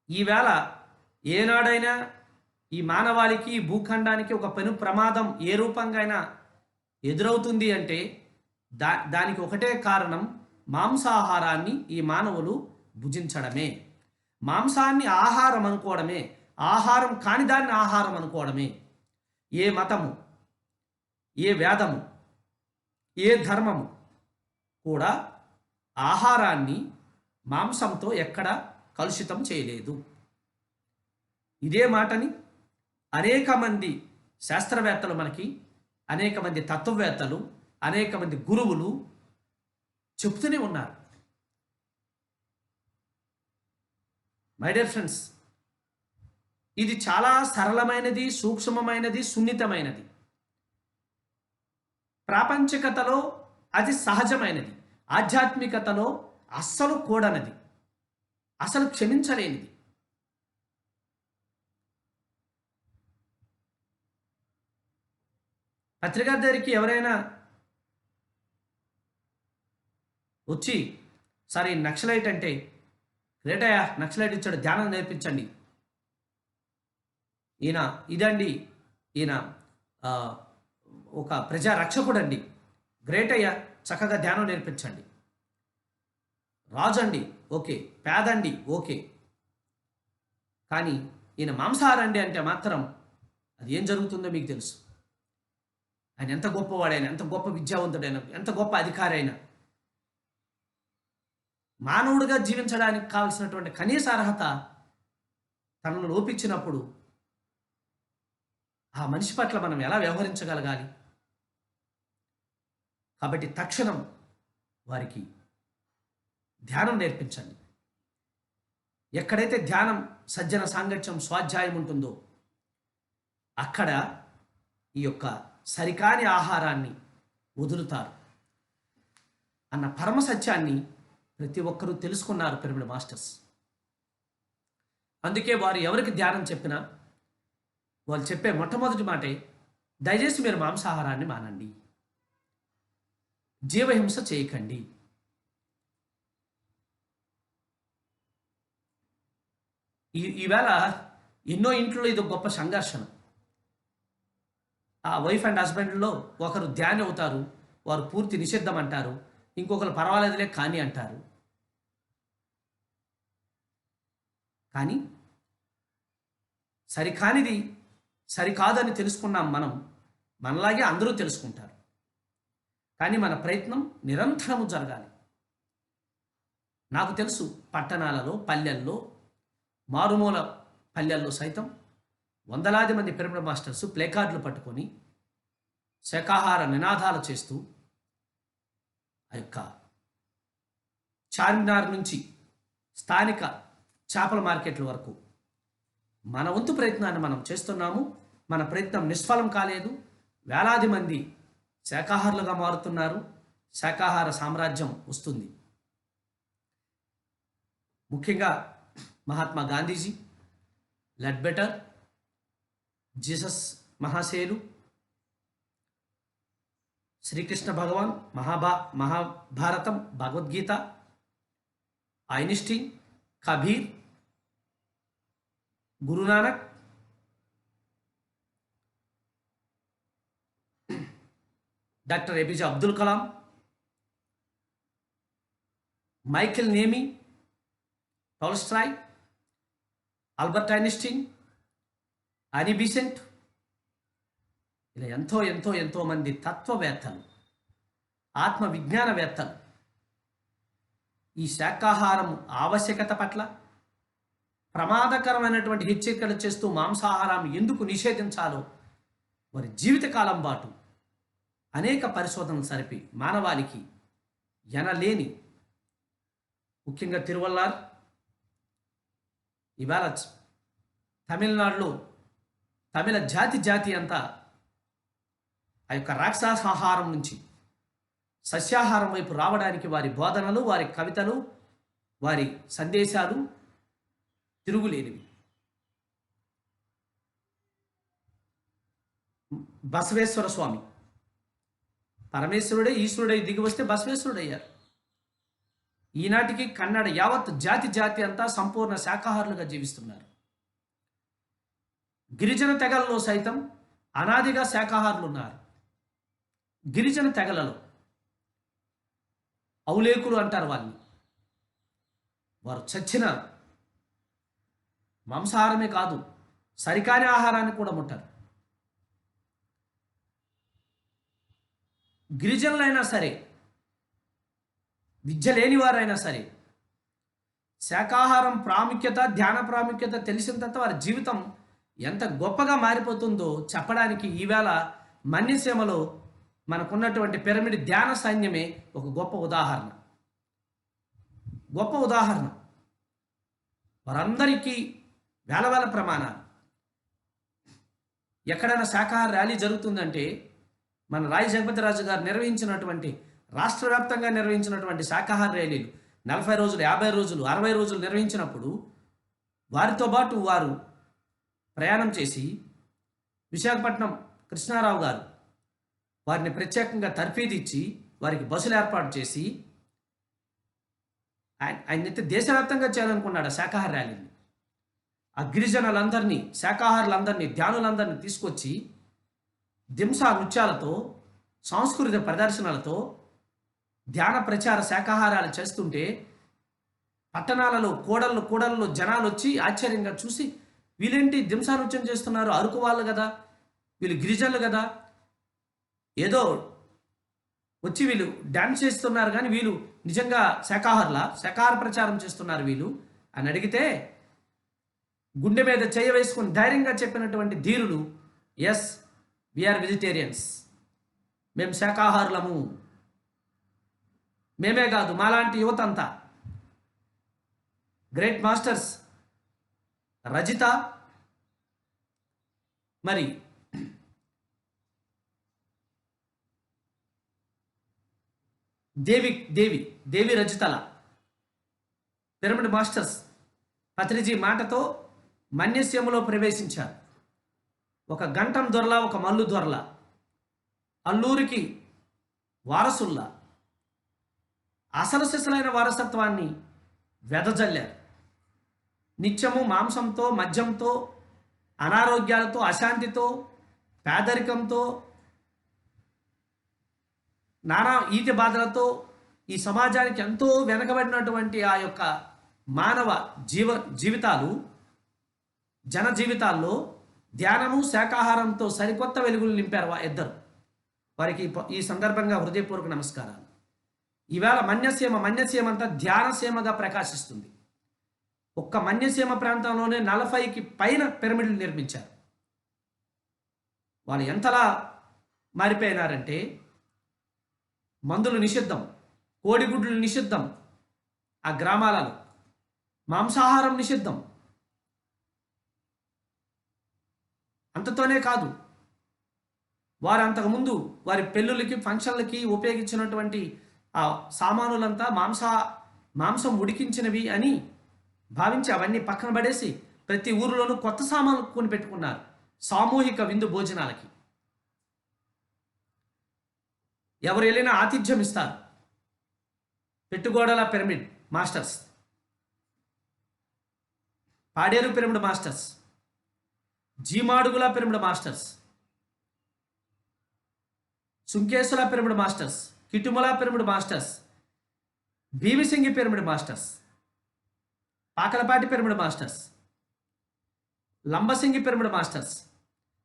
ఈవేళ ఏనాడైనా ఈ మానవాళికి, భూఖండానికి ఒక పెను ప్రమాదం ఏ రూపంగా అయినా ఎదురవుతుంది అంటే దానికి ఒకటే కారణం, మాంసాహారాన్ని ఈ మానవులు భుజించడమే. మాంసాన్ని ఆహారం అనుకోవడమే, ఆహారం కాని దాన్ని ఆహారం అనుకోవడమే. ఏ మతము, ఏ వేదము, ఏ ధర్మము కూడా ఆహారాన్ని మాంసంతో ఎక్కడ కలుషితం చేయలేదు. ఇదే మాటని అనేక మంది శాస్త్రవేత్తలు మనకి, అనేక మంది తత్వవేత్తలు, అనేక మంది గురువులు చెప్తూనే ఉన్నారు. మై డియర్ ఫ్రెండ్స్, ఇది చాలా సరళమైనది, సూక్ష్మమైనది, సున్నితమైనది. ప్రాపంచికతలో అది సహజమైనది, ఆధ్యాత్మికతలో అస్సలు కూడనది, అసలు క్షమించలేనిది. పత్రికా దగ్గరికి ఎవరైనా వచ్చి, సరే నక్సలైట్ అంటే గ్రేటయ్యా, నక్సలైట్ ఇచ్చాడు, ధ్యానం నేర్పించండి, ఈయన ఒక ప్రజా రక్షకుడు అండి, గ్రేట్ అయ్యా, చక్కగా ధ్యానం నేర్పించండి. రాజు అండి, ఓకే. పేదండి, ఓకే. కానీ ఈయన మాంసాహారండి అంటే మాత్రం అది ఏం జరుగుతుందో మీకు తెలుసు. ఆయన ఎంత గొప్పవాడైనా, ఎంత గొప్ప విద్యావంతుడైనా, ఎంత గొప్ప అధికారి అయినా, మానవుడిగా జీవించడానికి కావలసినటువంటి కనీస అర్హత తనను లోపించినప్పుడు ఆ మనిషి పట్ల మనం ఎలా వ్యవహరించగలగాలి? కాబట్టి తక్షణం వారికి ధ్యానం నేర్పించండి. ఎక్కడైతే ధ్యానం, సజ్జన సాంగత్యం, స్వాధ్యాయం ఉంటుందో అక్కడ ఈ యొక్క సరికాని ఆహారాన్ని వదులుతారు అన్న పరమ సత్యాన్ని ప్రతి ఒక్కరూ తెలుసుకున్నారు పిరమిడ్ మాస్టర్స్. అందుకే వారు ఎవరికి ధ్యానం చెప్పినా వాళ్ళు చెప్పే మొట్టమొదటి మాటే, దయచేసి మీరు మాంసాహారాన్ని మానండి, జీవహింస చేయకండి. ఈవేళ ఎన్నో ఇంట్లో ఇది గొప్ప సంఘర్షణ. ఆ వైఫ్ అండ్ హస్బెండ్లో ఒకరు ధ్యాని అవుతారు, వారు పూర్తి నిషిద్ధం అంటారు, ఇంకొకరు పర్వాలేదులే కానీ అంటారు. కానీ సరికానిది సరికాదని తెలుసుకున్నాం మనం, మనలాగే అందరూ తెలుసుకుంటారు. కానీ మన ప్రయత్నం నిరంతరము జరగాలి. నాకు తెలుసు పట్టణాలలో, పల్లెల్లో, మారుమూల పల్లెల్లో సైతం వందలాది మంది పిరమిడ్ మాస్టర్స్ ప్లే కార్డులు పట్టుకొని శాకాహార నినాదాలు చేస్తూ ఆ యొక్క చార్మినార్ నుంచి స్థానిక చేపల మార్కెట్ల వరకు మన వంతు ప్రయత్నాన్ని మనం చేస్తున్నాము. మన ప్రయత్నం నిష్ఫలం కాలేదు. వేలాది మంది శాకాహారులుగా మారుతున్నారు. శాకాహార సామ్రాజ్యం వస్తుంది. ముఖ్యంగా మహాత్మా గాంధీజీ, లెడ్బెటర్, జీసస్ మహాశయులు, Srikrishna Bhagwan, Mahabharatam, Bhagavad Gita, Einstein, Kabir, Guru Nanak, doctor APJ Abdul Kalam, Michael నేమి, Tolstoy, Albert Einstein, Annie Besant, ఇలా ఎంతో ఎంతో ఎంతో మంది తత్వవేత్తలు, ఆత్మ విజ్ఞానవేత్తలు ఈ శాకాహారం ఆవశ్యకత పట్ల ప్రమాదకరమైనటువంటి హెచ్చరికలు చేస్తూ మాంసాహారం ఎందుకు నిషేధించాలో వారి జీవితకాలం పాటు అనేక పరిశోధనలు సరిపి మానవాళికి ఎనలేని, ముఖ్యంగా తిరువల్లార్ ఇవాళ తమిళనాడులో తమిళ జాతి అంతా ఆ యొక్క రాక్షసాహారం నుంచి సస్యాహారం వైపు రావడానికి వారి బోధనలు, వారి కవితలు, వారి సందేశాలు తిరుగులేనివి. బసవేశ్వర స్వామి పరమేశ్వరుడే ఈశ్వరుడై దిగి వస్తే బసవేశ్వరుడయ్యారు. ఈనాటికి కన్నడ యావత్ జాతి అంతా సంపూర్ణ శాకాహారులుగా జీవిస్తున్నారు. గిరిజన తెగలలో సైతం అనాదిగా శాకాహారులు ఉన్నారు. గిరిజన తెగలలో ఔలేకులు అంటారు వాళ్ళని. వారు చచ్చిన మాంసాహారమే కాదు, సరికాని ఆహారాన్ని కూడా ముట్టారు. గిరిజనులైనా సరే, విద్య లేని వారైనా సరే, శాకాహారం ప్రాముఖ్యత, ధ్యాన ప్రాముఖ్యత తెలిసిన తర్వాత వారి జీవితం ఎంత గొప్పగా మారిపోతుందో చెప్పడానికి ఈవేళ మన్యసీమలో మనకున్నటువంటి పిరమిడ్ ధ్యాన సైన్యమే ఒక గొప్ప ఉదాహరణ. వారందరికీ వేల ప్రమాణాలు. ఎక్కడైనా శాకాహార ర్యాలీ జరుగుతుందంటే మన రాయి జగపతిరాజు గారు నిర్వహించినటువంటి, రాష్ట్ర వ్యాప్తంగా నిర్వహించినటువంటి శాకాహార ర్యాలీలు 40 రోజులు, 50 రోజులు, 60 రోజులు నిర్వహించినప్పుడు వారితో పాటు వారు ప్రయాణం చేసి విశాఖపట్నం కృష్ణారావు గారు వారిని ప్రత్యేకంగా తర్ఫీదు ఇచ్చి వారికి బస్సులు ఏర్పాటు చేసి ఆయనైతే దేశవ్యాప్తంగా చేయాలనుకున్నాడు ఆ శాకాహార ర్యాలీని. ఆ గిరిజనులందరినీ, శాకాహారులందరినీ, ధ్యానులందరినీ తీసుకొచ్చి దింసా నృత్యాలతో, సాంస్కృతిక ప్రదర్శనలతో ధ్యాన ప్రచార శాకాహారాలు చేస్తుంటే పట్టణాలలో కూడల్లో జనాలు వచ్చి ఆశ్చర్యంగా చూసి, వీళ్ళేంటి దింసా నృత్యం చేస్తున్నారు, అరకు వాళ్ళు కదా, వీళ్ళు గిరిజనులు కదా, ఏదో వచ్చి వీళ్ళు డ్యాన్స్ చేస్తున్నారు కానీ వీళ్ళు నిజంగా శాకాహార ప్రచారం చేస్తున్నారు వీళ్ళు అని అడిగితే, గుండె మీద చెయ్యి వేసుకుని ధైర్యంగా చెప్పినటువంటి ధీరులు, ఎస్ వీఆర్ వెజిటేరియన్స్, మేము శాకాహారులము. మేమే కాదు, మాలాంటి యువత అంతా. గ్రేట్ మాస్టర్స్ రజిత, మరి దేవి రజితల పిరమిడ్ మాస్టర్స్ పత్రిజీ మాటతో మన్యస్యములో ప్రవేశించారు. ఒక గంటం దొరల, ఒక మల్లు దొరల, అల్లూరికి వారసుల్లా అసలు సిసలైన వారసత్వాన్ని వెదజల్లారు. నిత్యము మాంసంతో, మద్యంతో, అనారోగ్యాలతో, అశాంతితో, పేదరికంతో, నానా ఈతి బాధలతో ఈ సమాజానికి ఎంతో వెనకబడినటువంటి ఆ యొక్క మానవ జీవితాలు, జన జీవితాల్లో ధ్యానము శాకాహారంతో సరికొత్త వెలుగులు నింపారు ఇద్దరు. వారికి ఈ సందర్భంగా హృదయపూర్వక నమస్కారాలు. ఈవేళ మన్యసీమ అంతా ధ్యానసీమగా ప్రకాశిస్తుంది. ఒక్క మన్యసీమ ప్రాంతంలోనే 40కి పైన పిరమిడ్లు నిర్మించారు. వాళ్ళు ఎంతలా మారిపోయినారంటే, మందులు నిషిద్ధం, కోడిగుడ్లు నిషిద్ధం, ఆ గ్రామాలలో మాంసాహారం నిషిద్ధం. అంతతోనే కాదు, వారు అంతకుముందు వారి పెళ్ళిళ్ళకి ఫంక్షన్లకి ఉపయోగించినటువంటి ఆ సామానులంతా మాంసం ఉడికించినవి అని భావించి అవన్నీ పక్కన పడేసి ప్రతి ఊరిలోనూ కొత్త సామాన్లు కొని పెట్టుకున్నారు సామూహిక విందు భోజనాలకి. ఎవరు వెళ్ళినా ఆతిథ్యం ఇస్తారు. Pettugodala pyramid masters, Paderu pyramid masters, G Madugula pyramid masters, Sunkesula pyramid masters, Kitumala pyramid masters, Bhimisingi pyramid masters, Pakalapati pyramid masters, Lambasingi pyramid masters,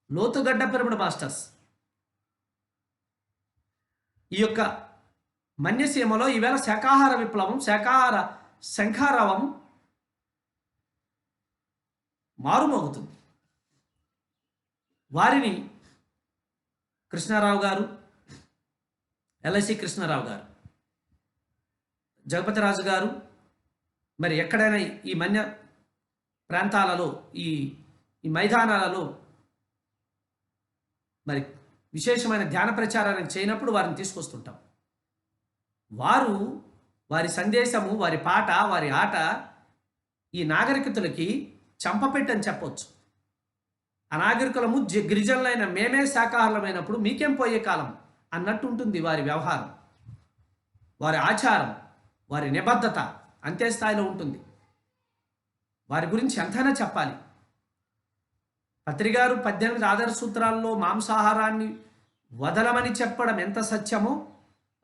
Lothugadda pyramid masters. ఈ యొక్క మన్యసీమలో ఈవేళ శాకాహార విప్లవం, శాకాహార శంఖారావం మారుమోగుతుంది. వారిని కృష్ణారావు గారు, ఎల్ఐసి కృష్ణారావు గారు, జగపతిరాజు గారు, మరి ఎక్కడైనా ఈ మన్య ప్రాంతాలలో ఈ మైదానాలలో మరి విశేషమైన ధ్యాన ప్రచారానికి చేయనప్పుడు వారిని తీసుకొస్తుంటాం. వారి సందేశము, వారి పాట, వారి ఆట ఈ నాగరికతలకి చంపపెట్టని చెప్పవచ్చు. అనాగరికులము గిరిజనులైన మేమే శాకాహారమైనప్పుడు మీకేం పోయే కాలం అన్నట్టు ఉంటుంది వారి వ్యవహారం, వారి ఆచారం, వారి నిబద్ధత అంతే స్థాయిలో ఉంటుంది. వారి గురించి ఎంతైనా చెప్పాలి. పత్రిగారు 18 ఆదర్శ సూత్రాల్లో మాంసాహారాన్ని వదలమని చెప్పడం ఎంత సత్యమో,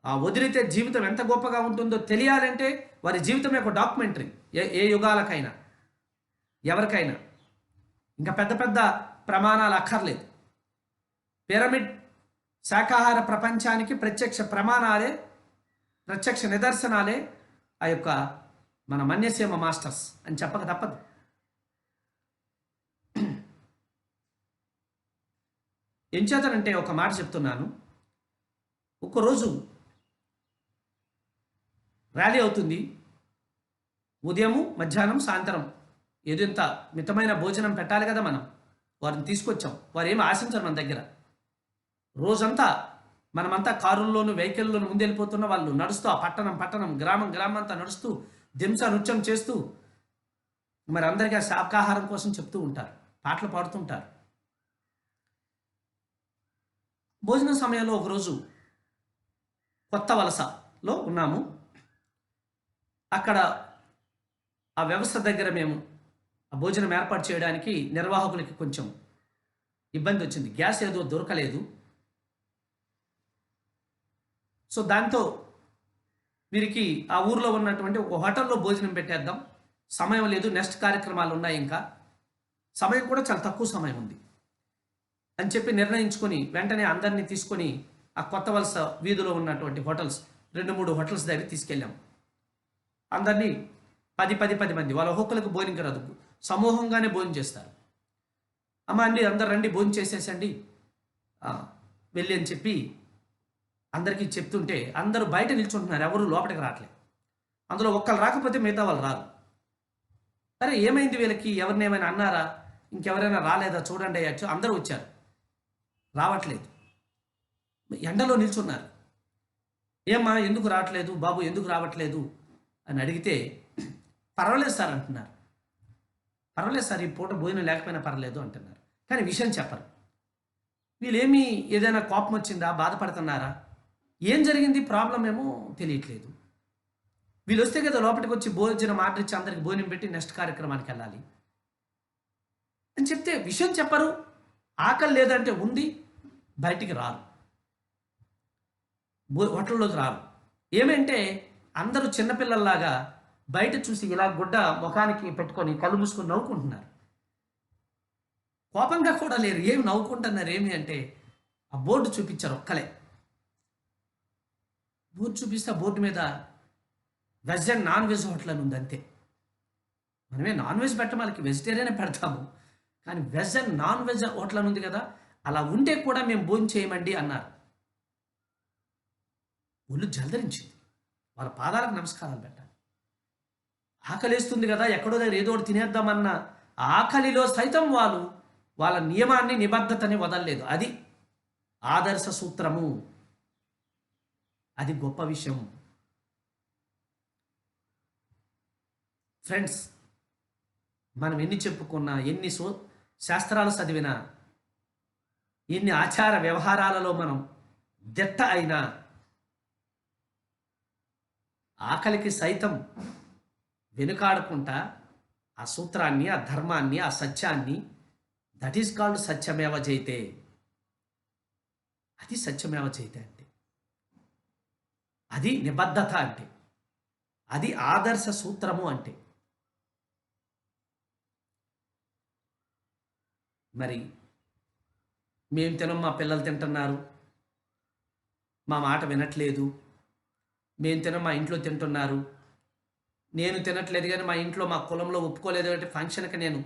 ఆ వదిలితే జీవితం ఎంత గొప్పగా ఉంటుందో తెలియాలంటే వారి జీవితం యొక్క డాక్యుమెంటరీ. ఏ యుగాలకైనా ఎవరికైనా ఇంకా పెద్ద పెద్ద ప్రమాణాలు అక్కర్లేదు. పిరమిడ్ శాకాహార ప్రపంచానికి ప్రత్యక్ష ప్రమాణాలే, ప్రత్యక్ష నిదర్శనాలే ఆ యొక్క మన మన్యసీమ మాస్టర్స్ అని చెప్పక తప్పదు. ఎంచేతనంటే ఒక మాట చెప్తున్నాను. ఒక్కరోజు ర్యాలీ అవుతుంది. ఉదయము, మధ్యాహ్నం, సాయంత్రం ఏదో ఇంత మితమైన భోజనం పెట్టాలి కదా మనం. వారిని తీసుకొచ్చాం. వారు ఏమి ఆశించరు మన దగ్గర. రోజంతా మనమంతా కారుల్లోనూ వెహికల్లోనూ ముందెళ్ళిపోతున్న వాళ్ళు నడుస్తూ ఆ పట్టణం గ్రామం అంతా నడుస్తూ దింస నృత్యం చేస్తూ మరి అందరికీ ఆ శాకాహారం కోసం చెప్తూ ఉంటారు, పాటలు పాడుతుంటారు. భోజన సమయంలో ఒకరోజు కొత్త వలసలో ఉన్నాము. అక్కడ ఆ వ్యవస్థ దగ్గర మేము ఆ భోజనం ఏర్పాటు చేయడానికి నిర్వాహకులకి కొంచెం ఇబ్బంది వచ్చింది. గ్యాస్ ఏదో దొరకలేదు. సో దాంతో వీరికి ఆ ఊర్లో ఉన్నటువంటి ఒక హోటల్లో భోజనం పెట్టేద్దాం, సమయం లేదు, నెక్స్ట్ కార్యక్రమాలు ఉన్నాయి, ఇంకా సమయం కూడా చాలా తక్కువ సమయం ఉంది అని చెప్పి నిర్ణయించుకొని వెంటనే అందరినీ తీసుకొని ఆ కొత్త వలస వీధిలో ఉన్నటువంటి హోటల్స్ 2-3 హోటల్స్ దగ్గర తీసుకెళ్ళాం. అందరినీ 10 మంది వాళ్ళ ఒక్కొక్కరికి భోజనం రాదు, సమూహంగానే భోజనం చేస్తారు. అమ్మ అండి అందరు రండి భోజనం చేసేసండి వెళ్ళి అని చెప్పి అందరికీ చెప్తుంటే అందరూ బయట నిల్చుంటున్నారు, ఎవరు లోపలికి రావట్లేదు. అందులో ఒక్కరు రాకపోతే మిగతా వాళ్ళు రారు. సరే ఏమైంది వీళ్ళకి, ఎవరిని ఏమైనా అన్నారా, ఇంకెవరైనా రాలేదా చూడండి అయ్యచ్చు. అందరూ వచ్చారు, రావట్లేదు. ఎండలో నిల్చున్నారు. ఏమ్మా ఎందుకు రావట్లేదు బాబు, ఎందుకు రావట్లేదు అని అడిగితే పర్వాలేదు సార్ అంటున్నారు. పర్వాలేదు సార్, ఈ పూట భోజనం లేకపోయినా పర్వాలేదు అంటున్నారు. కానీ విషయం చెప్పరు. వీళ్ళేమీ ఏదైనా కోపం వచ్చిందా, బాధపడుతున్నారా, ఏం జరిగింది, ప్రాబ్లం ఏమో తెలియట్లేదు. వీళ్ళు వస్తే కదా లోపలికి వచ్చి భోజనం ఆర్డర్ ఇచ్చి అందరికి భోజనం పెట్టి నెక్స్ట్ కార్యక్రమానికి వెళ్ళాలి అని చెప్తే విషయం చెప్పరు. ఆకలి లేదంటే ఉంది, బయటికి రారు, హోటల్లోకి రారు. ఏమంటే అందరూ చిన్నపిల్లల్లాగా బయట చూసి ఇలా గుడ్డ ముఖానికి పెట్టుకొని కళ్ళు మూసుకొని నవ్వుకుంటున్నారు. కోపంగా కూడా లేరు. ఏమి నవ్వుకుంటున్నారు ఏమి అంటే ఆ బోర్డు చూపించారు ఒక్కలే. బోర్డు చూపిస్తే ఆ బోర్డు మీద veg and non veg hotel అని ఉంది అంతే. మనమే నాన్ వెజ్ పెట్టమాలకి వెజిటేరియనే పెడతాము, కానీ veg and non veg hotel అని ఉంది కదా, అలా ఉంటే కూడా మేము భోజనం చేయమండి అన్నారు. ఒళ్ళు జలధరించింది. వాళ్ళ పాదాలకు నమస్కారాలు పెట్టాలి. ఆకలిస్తుంది కదా, ఎక్కడో దగ్గర ఏదో ఒకటి తినేద్దామన్న ఆకలిలో సైతం వాళ్ళ నియమాన్ని నిబద్ధతని వదలలేదు. అది ఆదర్శ సూత్రము. అది గొప్ప విషయం ఫ్రెండ్స్. మనం ఎన్ని చెప్పుకున్నా, ఎన్ని శాస్త్రాలు చదివినా, ఎన్ని ఆచార వ్యవహారాలలో మనం దిట్ట అయినా, ఆకలికి సైతం వెనుకాడకుండా ఆ సూత్రాన్ని, ఆ ధర్మాన్ని, ఆ సత్యాన్ని, దట్ ఈస్ కాల్డ్ సత్యమేవ జయతే. అది సత్యమేవ జయతే అంటే, అది నిబద్ధత అంటే, అది ఆదర్శ సూత్రము అంటే. మరి మేము తినం, మా పిల్లలు తింటున్నారు, మా మాట వినట్లేదు, మేము తినం, మా ఇంట్లో తింటున్నారు, నేను తినట్లేదు కానీ మా ఇంట్లో మా కులంలో ఒప్పుకోలేదు అంటే ఫంక్షన్కి నేను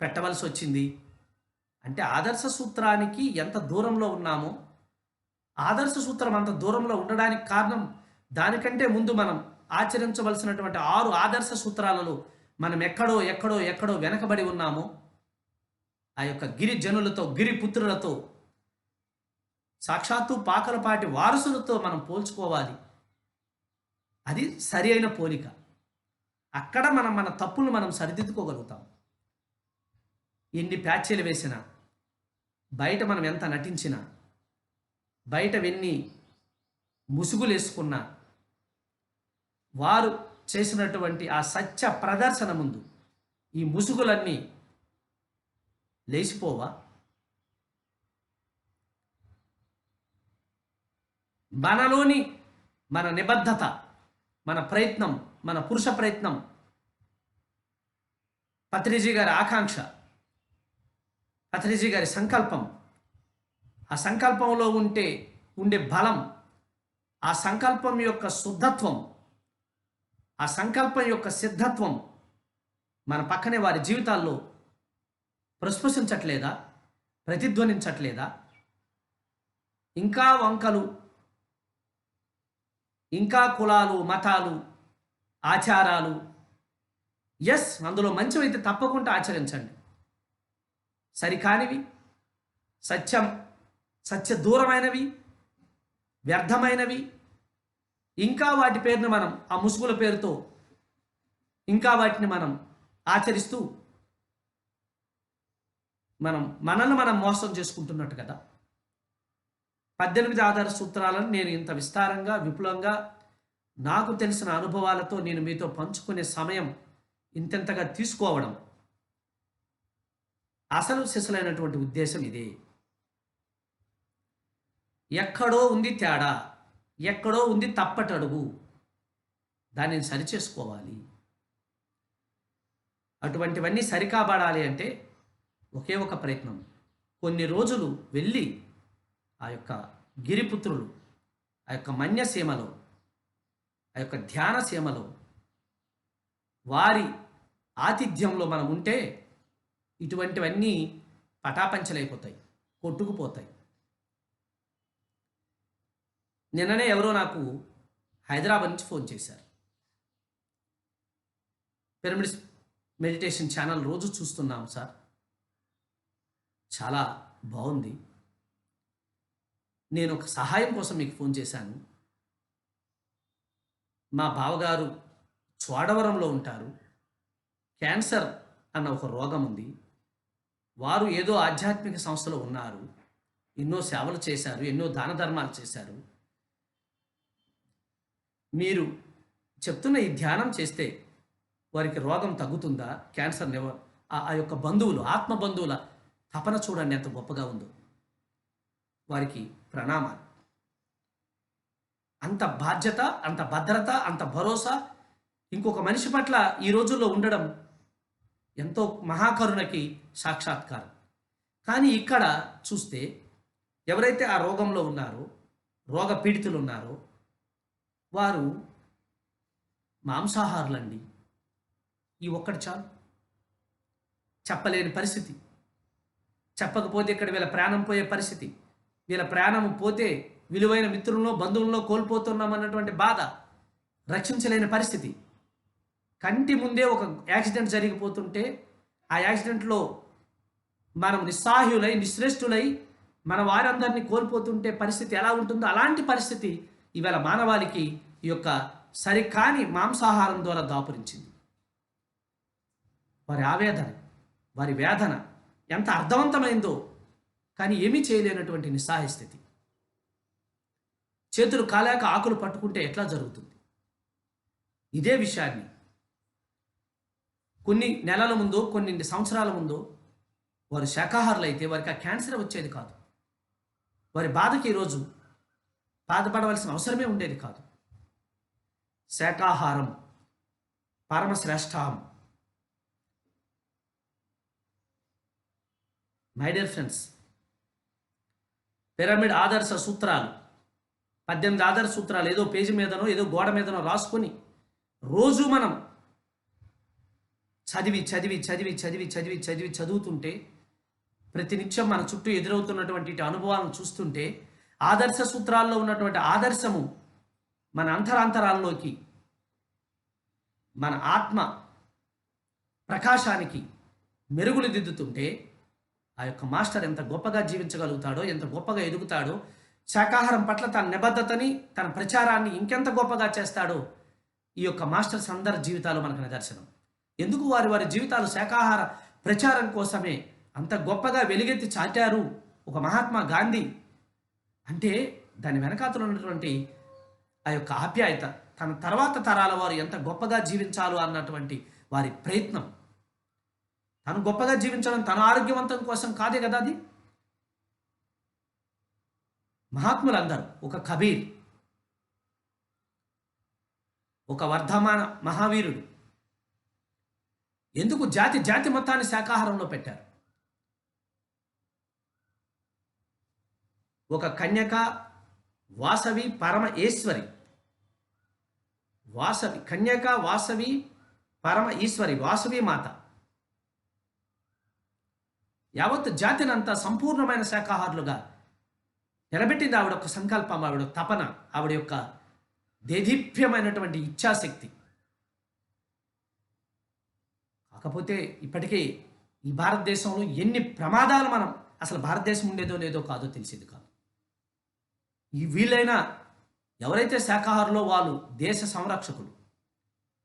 పెట్టవలసి వచ్చింది అంటే ఆదర్శ సూత్రానికి ఎంత దూరంలో ఉన్నామో, ఆదర్శ సూత్రం అంత దూరంలో ఉండడానికి కారణం, దానికంటే ముందు మనం ఆచరించవలసినటువంటి 6 ఆదర్శ సూత్రాలలో మనం ఎక్కడో ఎక్కడో ఎక్కడో వెనకబడి ఉన్నామో, ఆ యొక్క గిరిజనులతో, గిరిపుత్రులతో, సాక్షాత్తు పాకలపాటి వారసులతో మనం పోల్చుకోవాలి. అది సరి అయిన పోలిక. అక్కడ మన తప్పులను మనం సరిదిద్దుకోగలుగుతాం. ఎన్ని ప్యాచీలు వేసినా, బయట మనం ఎంత నటించినా, బయట ఎన్ని ముసుగులు వేసుకున్నా, వారు చేసినటువంటి ఆ సత్య ప్రదర్శన ముందు ఈ ముసుగులన్నీ లేచిపోవా? మనలోని మన నిబద్ధత, మన ప్రయత్నం, మన పురుష ప్రయత్నం, పత్రిజీ గారి ఆకాంక్ష, పత్రిజీ గారి సంకల్పం, ఆ సంకల్పంలో ఉండే బలం, ఆ సంకల్పం యొక్క శుద్ధత్వం, ఆ సంకల్పం యొక్క సిద్ధత్వం మన పక్కనే వారి జీవితాల్లో ప్రస్ఫుశించట్లేదా? ప్రతిధ్వనించట్లేదా? ఇంకా వంకలు, ఇంకా కులాలు, మతాలు, ఆచారాలు, ఎస్, అందులో మంచివైతే తప్పకుండా ఆచరించండి. సరికానివి, సత్య దూరమైనవి, వ్యర్థమైనవి, ఇంకా వాటి పేరును మనం ఆ ముసుగుల పేరుతో ఇంకా వాటిని మనం ఆచరిస్తూ మనల్ని మనం మోసం చేసుకుంటున్నట్టు కదా. 18 ఆధార సూత్రాలను నేను ఇంత విస్తారంగా, విపులంగా, నాకు తెలిసిన అనుభవాలతో నేను మీతో పంచుకునే సమయం ఇంతెంతగా తీసుకోవడం అసలు సిసలైనటువంటి ఉద్దేశం ఇదే. ఎక్కడో ఉంది తేడా, ఎక్కడో ఉంది తప్పటడుగు, దానిని సరిచేసుకోవాలి. అటువంటివన్నీ సరికాబడాలి అంటే ఒకే ఒక ప్రయత్నం. కొన్ని రోజులు వెళ్ళి ఆ యొక్క గిరిపుత్రులు, ఆ యొక్క మన్యసీమలో, ఆ యొక్క ధ్యాన సీమలో, వారి ఆతిథ్యంలో మనం ఉంటే ఇటువంటివన్నీ పటాపంచలైపోతాయి, కొట్టుకుపోతాయి. నిన్ననే ఎవరో నాకు హైదరాబాద్ నుంచి ఫోన్ చేశారు. పిరమిడ్స్ మెడిటేషన్ ఛానల్ రోజు చూస్తున్నాం సార్, చాలా బాగుంది, నేను ఒక సహాయం కోసం మీకు ఫోన్ చేశాను. మా బావగారు చోడవరంలో ఉంటారు, క్యాన్సర్ అన్న ఒక రోగం ఉంది, వారు ఏదో ఆధ్యాత్మిక సంస్థలో ఉన్నారు, ఎన్నో సేవలు చేశారు, ఎన్నో దాన ధర్మాలు చేశారు. మీరు చెప్తున్న ఈ ధ్యానం చేస్తే వారికి రోగం తగ్గుతుందా? క్యాన్సర్ ఆ యొక్క బంధువులు, ఆత్మ బంధువుల తపన చూడండి ఎంత గొప్పగా ఉందో. వారికి ప్రణామాలు. అంత బాధ్యత, అంత భద్రత, అంత భరోసా ఇంకొక మనిషి పట్ల ఈ రోజుల్లో ఉండడం ఎంతో మహాకరుణకి సాక్షాత్కారం. కానీ ఇక్కడ చూస్తే ఎవరైతే ఆ రోగంలో ఉన్నారో, రోగ పీడితులు ఉన్నారో వారు మాంసాహారులండి. ఈ ఒక్కటి చాలు. చెప్పలేని పరిస్థితి. చెప్పకపోతే ఇక్కడ వీళ్ళ ప్రాణం పోయే పరిస్థితి. వీళ్ళ ప్రాణం పోతే విలువైన మిత్రులను, బంధువులను కోల్పోతున్నామన్నటువంటి బాధ, రక్షించలేని పరిస్థితి. కంటి ముందే ఒక యాక్సిడెంట్ జరిగిపోతుంటే ఆ యాక్సిడెంట్లో మనం నిస్సహాయులై, నిశ్రేష్ఠులై మన వారందరినీ కోల్పోతుంటే పరిస్థితి ఎలా ఉంటుందో అలాంటి పరిస్థితి ఇవాళ మానవాళికి ఈ యొక్క సరికాని మాంసాహారం ద్వారా దాపురించింది. వారి ఆవేదన, వారి వేదన ఎంత అర్థవంతమైందో, కానీ ఏమీ చేయలేనటువంటి నిస్సహాయ స్థితి. చేతులు కాలాక ఆకులు పట్టుకుంటే ఎట్లా జరుగుతుంది? ఇదే విషయాన్ని కొన్ని నెలల ముందో, కొన్ని సంవత్సరాల ముందో వారు శాకాహారులు అయితే వారికి ఆ క్యాన్సర్ వచ్చేది కాదు. వారి బాధకి ఈరోజు బాధపడవలసిన అవసరమే ఉండేది కాదు. శాకాహారం పరమశ్రేష్టం. మై డియర్ ఫ్రెండ్స్, పిరమిడ్ ఆదర్శ సూత్రాలు 18 ఆదర్శ సూత్రాలు ఏదో పేజీ మీదనో ఏదో గోడ మీదనో రాసుకొని రోజు మనం చదువుతుంటే, ప్రతినిత్యం మన చుట్టూ ఎదురవుతున్నటువంటి అనుభవాలను చూస్తుంటే ఆదర్శ సూత్రాల్లో ఉన్నటువంటి ఆదర్శము మన అంతరాంతరాల్లోకి, మన ఆత్మ ప్రకాశానికి మెరుగులు దిద్దుతుంటే ఆ యొక్క మాస్టర్ ఎంత గొప్పగా జీవించగలుగుతాడో, ఎంత గొప్పగా ఎదుగుతాడో, శాకాహారం పట్ల తన నిబద్ధతని, తన ప్రచారాన్ని ఇంకెంత గొప్పగా చేస్తాడో ఈ యొక్క మాస్టర్స్ అందరి జీవితాలు మనకు నిదర్శనం. ఎందుకు వారి జీవితాలు శాకాహార ప్రచారం కోసమే అంత గొప్పగా వెలుగెత్తి చాటారు ఒక మహాత్మా గాంధీ అంటే దాని వెనకాతలు ఉన్నటువంటి ఆ యొక్క ఆప్యాయత, తన తర్వాత తరాల వారు ఎంత గొప్పగా జీవించాలో అన్నటువంటి వారి ప్రయత్నం. తను గొప్పగా జీవించడం, తన ఆరోగ్యవంతం కోసం కాదే కదా అది. మహాత్ములందరూ, ఒక కబీర్, ఒక వర్ధమాన మహావీరుడు ఎందుకు జాతి మొత్తాన్ని శాకాహారంలో పెట్టారు? ఒక కన్యక వాసవి పరమ ఈశ్వరి, కన్యక వాసవి పరమ ఈశ్వరి, వాసవి మాత యావత్ జాతినంతా సంపూర్ణమైన శాకాహారులుగా నిలబెట్టింది. ఆవిడ యొక్క సంకల్పం, ఆవిడ తపన, ఆవిడ యొక్క దేదీప్యమైనటువంటి ఇచ్ఛాశక్తి. కాకపోతే ఇప్పటికీ ఈ భారతదేశంలో ఎన్ని ప్రమాదాలు, మనం అసలు భారతదేశం ఉండేదో లేదో కాదో తెలిసేది కాదు. ఈ వీళ్ళైనా ఎవరైతే శాకాహారులో వాళ్ళు దేశ సంరక్షకులు,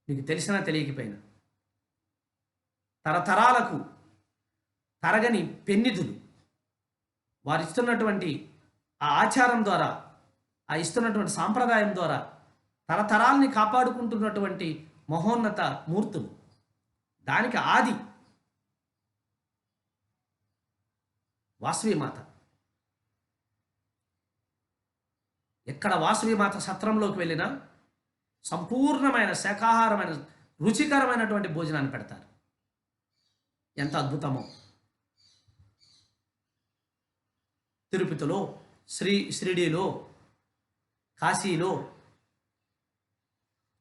మీకు తెలిసినా తెలియకపోయినా తరతరాలకు తరగని పెన్నిధులు. వారు ఇస్తున్నటువంటి ఆ ఆచారం ద్వారా, ఆ ఇస్తున్నటువంటి సాంప్రదాయం ద్వారా తరతరాల్ని కాపాడుకుంటున్నటువంటి మహోన్నత మూర్తులు. దానికి ఆది వాసవి మాత. ఎక్కడ వాసవి మాత సత్రంలోకి వెళ్ళినా సంపూర్ణమైన శాకాహారమైన రుచికరమైనటువంటి భోజనాన్ని పెడతారు. ఎంత అద్భుతమో! తిరుపతిలో, షిరిడీలో, కాశీలో,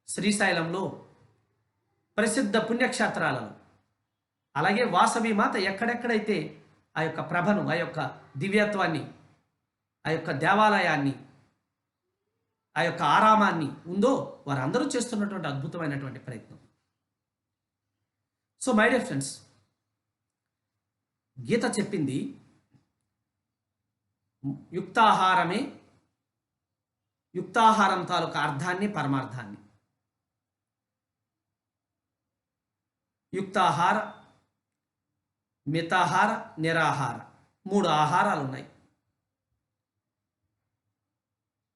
శ్రీశైలంలో, ప్రసిద్ధ పుణ్యక్షేత్రాలలో, అలాగే వాసవి మాత ఎక్కడెక్కడైతే ఆ యొక్క ప్రభను, ఆ యొక్క దివ్యత్వాన్ని, ఆ యొక్క దేవాలయాన్ని, ఆ యొక్క ఆరామాన్ని ఉందో వారందరూ చేస్తున్నటువంటి అద్భుతమైనటువంటి ప్రయత్నం. సో మై డియర్ ఫ్రెండ్స్, గీత చెప్పింది యుక్తాహారమే, యుక్తాహారం తాలూకా అర్థాన్ని, పరమార్థాన్ని. యుక్తాహార, మితాహార, నిరాహార, 3 ఆహారాలు ఉన్నాయి.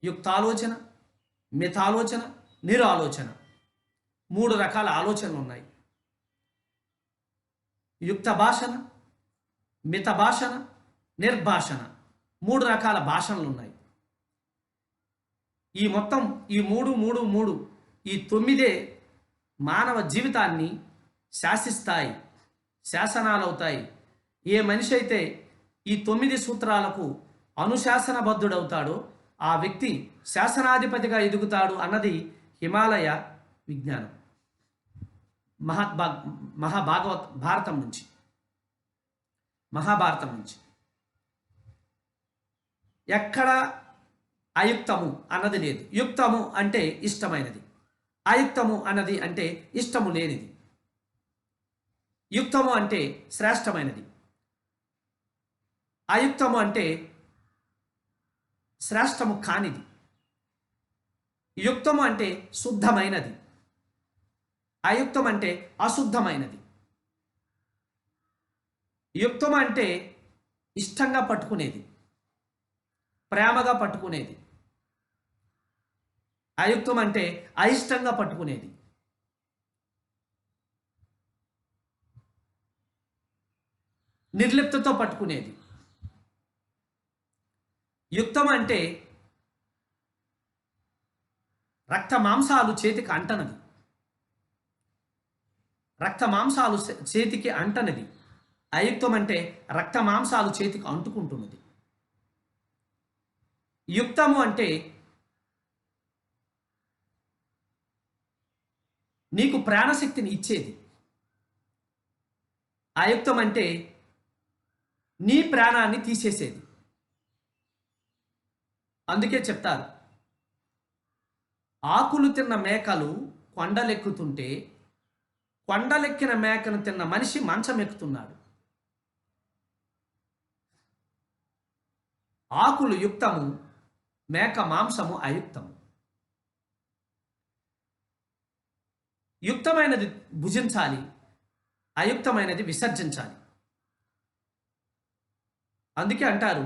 యుక్తాలోచన, మితాలోచన, నిరాలోచన, 3 రకాల ఆలోచనలు ఉన్నాయి. యుక్త భాషణ, మిత భాషణ, నిర్భాషణ, 3 రకాల భాషలు ఉన్నాయి. ఈ మొత్తం ఈ 3 ఈ 9 మానవ జీవితాన్ని శాసిస్తాయి, శాసనాలవుతాయి. ఏ మనిషి అయితే ఈ 9 సూత్రాలకు అనుశాసనబద్ధుడవుతాడో ఆ వ్యక్తి శాసనాధిపతిగా ఎదుగుతాడు అన్నది హిమాలయ విజ్ఞానం. మహాభారతం నుంచి ఎక్కడ అయుక్తము అన్నది లేదు. యుక్తము అంటే ఇష్టమైనది, అయుక్తము అన్నది అంటే ఇష్టము లేనిది. యుక్తము అంటే శ్రేష్టమైనది, అయుక్తము అంటే శ్రేష్టము కానిది. యుక్తము అంటే శుద్ధమైనది, అయుక్తం అంటే అశుద్ధమైనది. యుక్తం అంటే ఇష్టంగా పట్టుకునేది, ప్రేమగా పట్టుకునేది. అయుక్తం అంటే అయిష్టంగా పట్టుకునేది. నిర్లిప్తతో పట్టుకునేది. యుక్తం అంటే రక్త మాంసాలు చేతికి అంటనది, రక్త మాంసాలు చేతికి అంటనది. అయుక్తం అంటే రక్త మాంసాలు చేతికి అంటుకుంటున్నది. యుక్తము అంటే నీకు ప్రాణశక్తిని ఇచ్చేది. అయుక్తం అంటే నీ ప్రాణాన్ని తీసేసేది. అందుకే చెప్తారు, ఆకులు తిన్న మేకలు కొండలెక్కుతుంటే కొండలెక్కిన మేకను తిన్న మనిషి మంచం ఎక్కుతున్నాడు. ఆకులు యుక్తము, మేక మాంసము అయుక్తము. యుక్తమైనది భుజించాలి, అయుక్తమైనది విసర్జించాలి. అందుకే అంటారు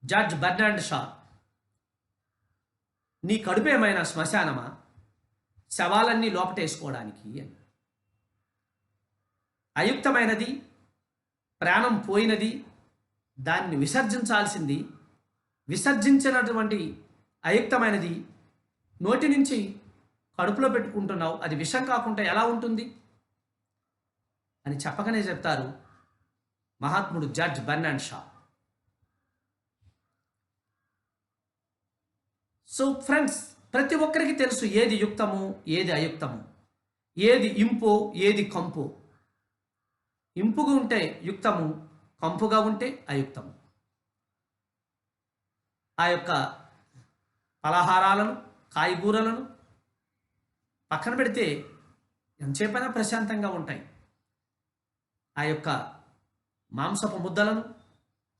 జడ్జ్ బెర్నార్డ్ షా, నీ కడుపు ఏమైనా శ్మశానమా, శవాలన్నీ లోపటేసుకోవడానికి అని. అయుక్తమైనది, ప్రాణం పోయినది, దాన్ని విసర్జించాల్సింది. విసర్జించినటువంటి అయుక్తమైనది నోటి నుంచి కడుపులో పెట్టుకుంటున్నావు, అది విషం కాకుండా ఎలా ఉంటుంది అని చెప్పకనే చెప్తారు మహాత్ముడు judge Bernard Shah. So friends, ప్రతి ఒక్కరికి తెలుసు ఏది యుక్తము, ఏది అయుక్తము, ఏది ఇంపో, ఏది కంపో. ఇంపుగా ఉంటే యుక్తము, కంపుగా ఉంటే అయుక్తము. ఆ యొక్క పలహారాలను, కాయగూరలను పక్కన పెడితే ఎంతసేపైనా ప్రశాంతంగా ఉంటాయి. ఆ యొక్క మాంసపు ముద్దలను,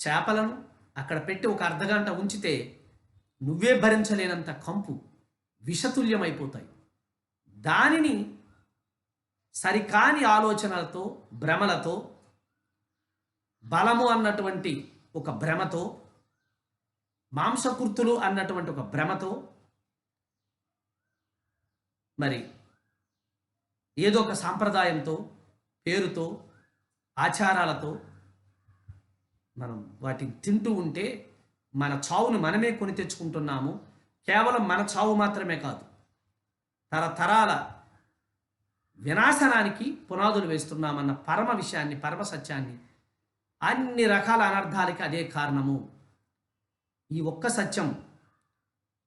చేపలను అక్కడ పెట్టి ఒక అర్ధగంట ఉంచితే నువ్వే భరించలేనంత కంపు, విషతుల్యమైపోతాయి. దానిని సరికాని ఆలోచనలతో, భ్రమలతో, బలము అన్నటువంటి ఒక భ్రమతో, మాంసకృతులు అన్నటువంటి ఒక భ్రమతో, మరి ఏదో ఒక సాంప్రదాయంతో, పేరుతో, ఆచారాలతో మనం వాటిని తింటూ ఉంటే మన చావును మనమే కొని తెచ్చుకుంటున్నాము. కేవలం మన చావు మాత్రమే కాదు, తరతరాల వినాశనానికి పునాదులు వేస్తున్నామన్న పరమ విషయాన్ని, పరమ సత్యాన్ని, అన్ని రకాల అనర్థాలకి అదే కారణము. ఈ ఒక్క సత్యం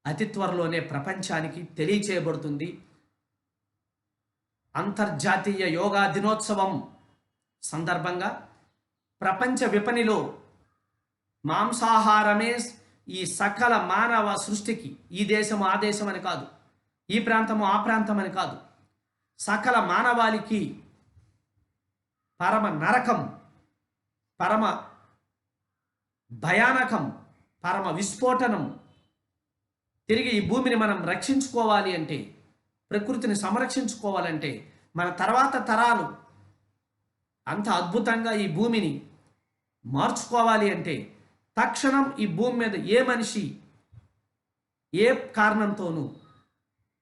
అతి త్వరలోనే ప్రపంచానికి తెలియచేయబడుతుంది. అంతర్జాతీయ యోగా దినోత్సవం సందర్భంగా ప్రపంచ విపణిలో మాంసాహారమే ఈ సకల మానవ సృష్టికి, ఈ దేశము ఆ దేశం అని కాదు, ఈ ప్రాంతము ఆ ప్రాంతం అని కాదు, సకల మానవాళికి పరమ నరకం, పరమ భయానకం, పరమ విస్ఫోటనం. తిరిగి ఈ భూమిని మనం రక్షించుకోవాలి అంటే, ప్రకృతిని సంరక్షించుకోవాలంటే, మన తర్వాత తరాలు అంత అద్భుతంగా ఈ భూమిని మార్చుకోవాలి అంటే, తక్షణం ఈ భూమి మీద ఏ మనిషి ఏ కారణంతోనూ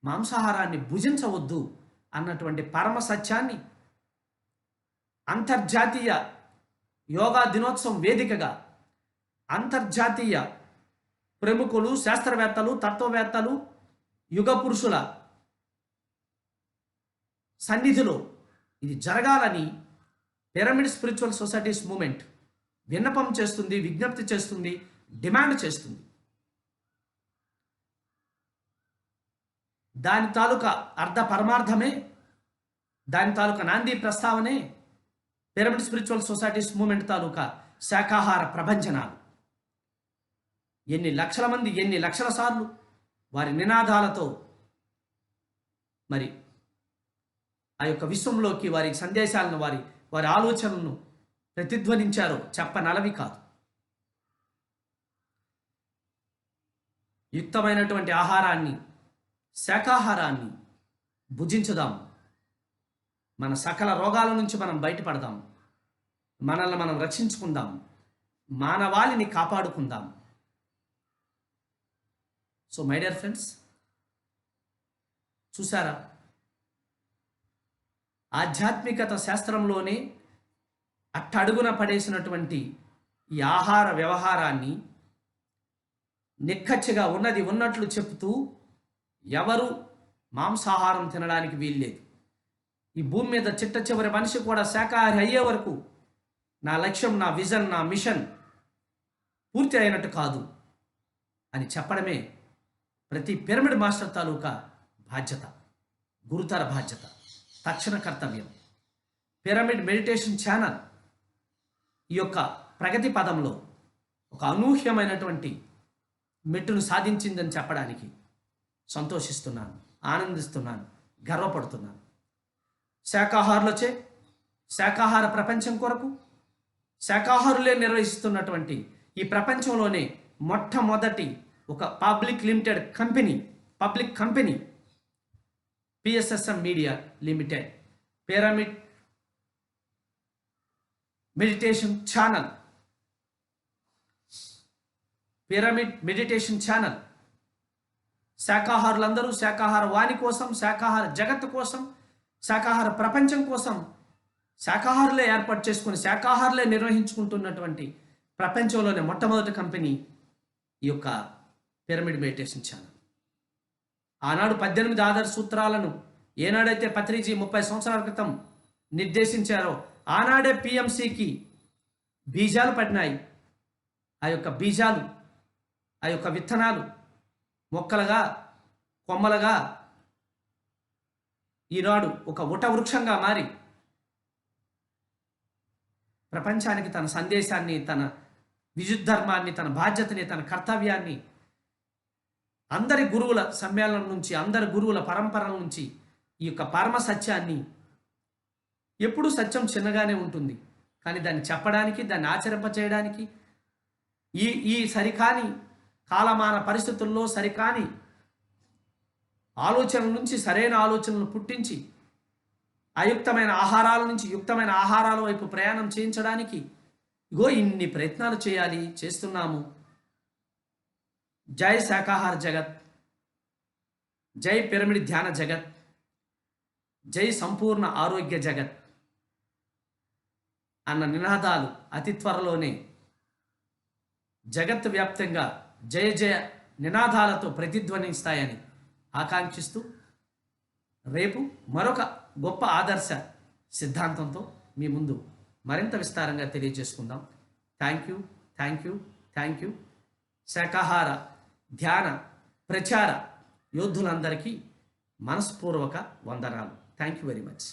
మాంసాహారాన్ని భుజించవద్దు అన్నటువంటి పరమ సత్యాన్ని అంతర్జాతీయ యోగా దినోత్సవం వేదికగా అంతర్జాతీయ ప్రముఖులు, శాస్త్రవేత్తలు, తత్వవేత్తలు, యుగ పురుషుల సన్నిధిలో ఇది జరగాలని పిరమిడ్ స్పిరిచువల్ సొసైటీస్ మూమెంట్ విన్నపం చేస్తుంది, విజ్ఞప్తి చేస్తుంది, డిమాండ్ చేస్తుంది. దాని తాలూకా అర్ధ పరమార్థమే, దాని తాలూకా నాంది ప్రస్తావనే పిరమిడ్ స్పిరిచువల్ సొసైటీస్ మూమెంట్ తాలూకా శాకాహార ప్రభంజనాలు. ఎన్ని లక్షల మంది, ఎన్ని లక్షల సార్లు వారి నినాదాలతో మరి ఆ యొక్క విశ్వంలోకి వారి సందేశాలను, వారి ఆలోచనలను ప్రతిధ్వనించారో చెప్పనలవి కాదు. యుక్తమైనటువంటి ఆహారాన్ని, శాకాహారాన్ని భుజించుదాం. మన సకల రోగాల నుంచి మనం బయటపడదాం. మనల్ని మనం రక్షించుకుందాం. మానవాళిని కాపాడుకుందాం. సో మై డియర్ ఫ్రెండ్స్, చూసారా, ఆధ్యాత్మికత శాస్త్రంలోనే అట్టడుగున పడేసినటువంటి ఈ ఆహార వ్యవహారాన్ని నిక్కచ్చిగా ఉన్నది ఉన్నట్లు చెప్తూ ఎవరు మాంసాహారం తినడానికి వీల్లేదు. ఈ భూమి మీద చిట్ట చివరి మనిషి కూడా శాకాహారి అయ్యే వరకు నా లక్ష్యం, నా విజన్, నా మిషన్ పూర్తి అయినట్టు కాదు అని చెప్పడమే ప్రతి పిరమిడ్ మాస్టర్ తాలూకా బాధ్యత, గురుతర బాధ్యత, తక్షణ కర్తవ్యం. పిరమిడ్ మెడిటేషన్ ఛానల్ ఈ యొక్క ప్రగతి పదంలో ఒక అనూహ్యమైనటువంటి మెట్టును సాధించిందని చెప్పడానికి సంతోషిస్తున్నాను, ఆనందిస్తున్నాను, గర్వపడుతున్నాను. శాకాహారులచే శాకాహార ప్రపంచం కొరకు శాకాహారులే నిర్వహిస్తున్నటువంటి ఈ ప్రపంచంలోనే మొట్టమొదటి ఒక public company PSSM media limited pyramid meditation channel శాకాహారులందరూ శాకాహార వాణి కోసం, శాకాహార జగత్తు కోసం, శాకాహార ప్రపంచం కోసం శాకాహారులే ఏర్పాటు చేసుకుని శాకాహారులే నిర్వహించుకుంటున్నటువంటి ప్రపంచంలోనే మొట్టమొదటి కంపెనీ ఈ యొక్క పిరమిడ్ మెడిటేషన్ ఛానల్. ఆనాడు 18 ఆదర్శ సూత్రాలను ఏనాడైతే పత్రిజీ 30 సంవత్సరాల క్రితం నిర్దేశించారో ఆనాడే పిఎంసికి బీజాలు పడినాయి. ఆ యొక్క బీజాలు, ఆ యొక్క విత్తనాలు మొక్కలుగా, కొమ్మలుగా ఈనాడు ఒక వృక్షంగా మారి ప్రపంచానికి తన సందేశాన్ని, తన విద్యుద్ధర్మాన్ని, తన బాధ్యతని, తన కర్తవ్యాన్ని అందరి గురువుల సమ్మేళనం నుంచి, అందరి గురువుల పరంపరల నుంచి ఈ యొక్క పరమ సత్యాన్ని, ఎప్పుడూ సత్యం చిన్నగానే ఉంటుంది కానీ దాన్ని చెప్పడానికి, దాన్ని ఆచరింపచేయడానికి ఈ సరికాని కాలమాన పరిస్థితుల్లో సరికాని ఆలోచనల నుంచి సరైన ఆలోచనలు పుట్టించి అయుక్తమైన ఆహారాల నుంచి యుక్తమైన ఆహారాల వైపు ప్రయాణం చేయించడానికి ఇన్ని ప్రయత్నాలు చేస్తున్నాము. జై శాకాహార జగత్, జై పిరమిడ్ ధ్యాన జగత్, జై సంపూర్ణ ఆరోగ్య జగత్ అన్న నినాదాలు అతి త్వరలోనే జగత్ వ్యాప్తంగా జయ జయ నినాదాలతో ప్రతిధ్వనిస్తాయని ఆకాంక్షిస్తూ రేపు మరొక గొప్ప ఆదర్శ సిద్ధాంతంతో మీ ముందు మరింత విస్తారంగా తెలియజేసుకుందాం. Thank you. శాకాహార ధ్యాన ప్రచార యోధులందరికీ మనస్పూర్వక వందనాలు. Thank you very much.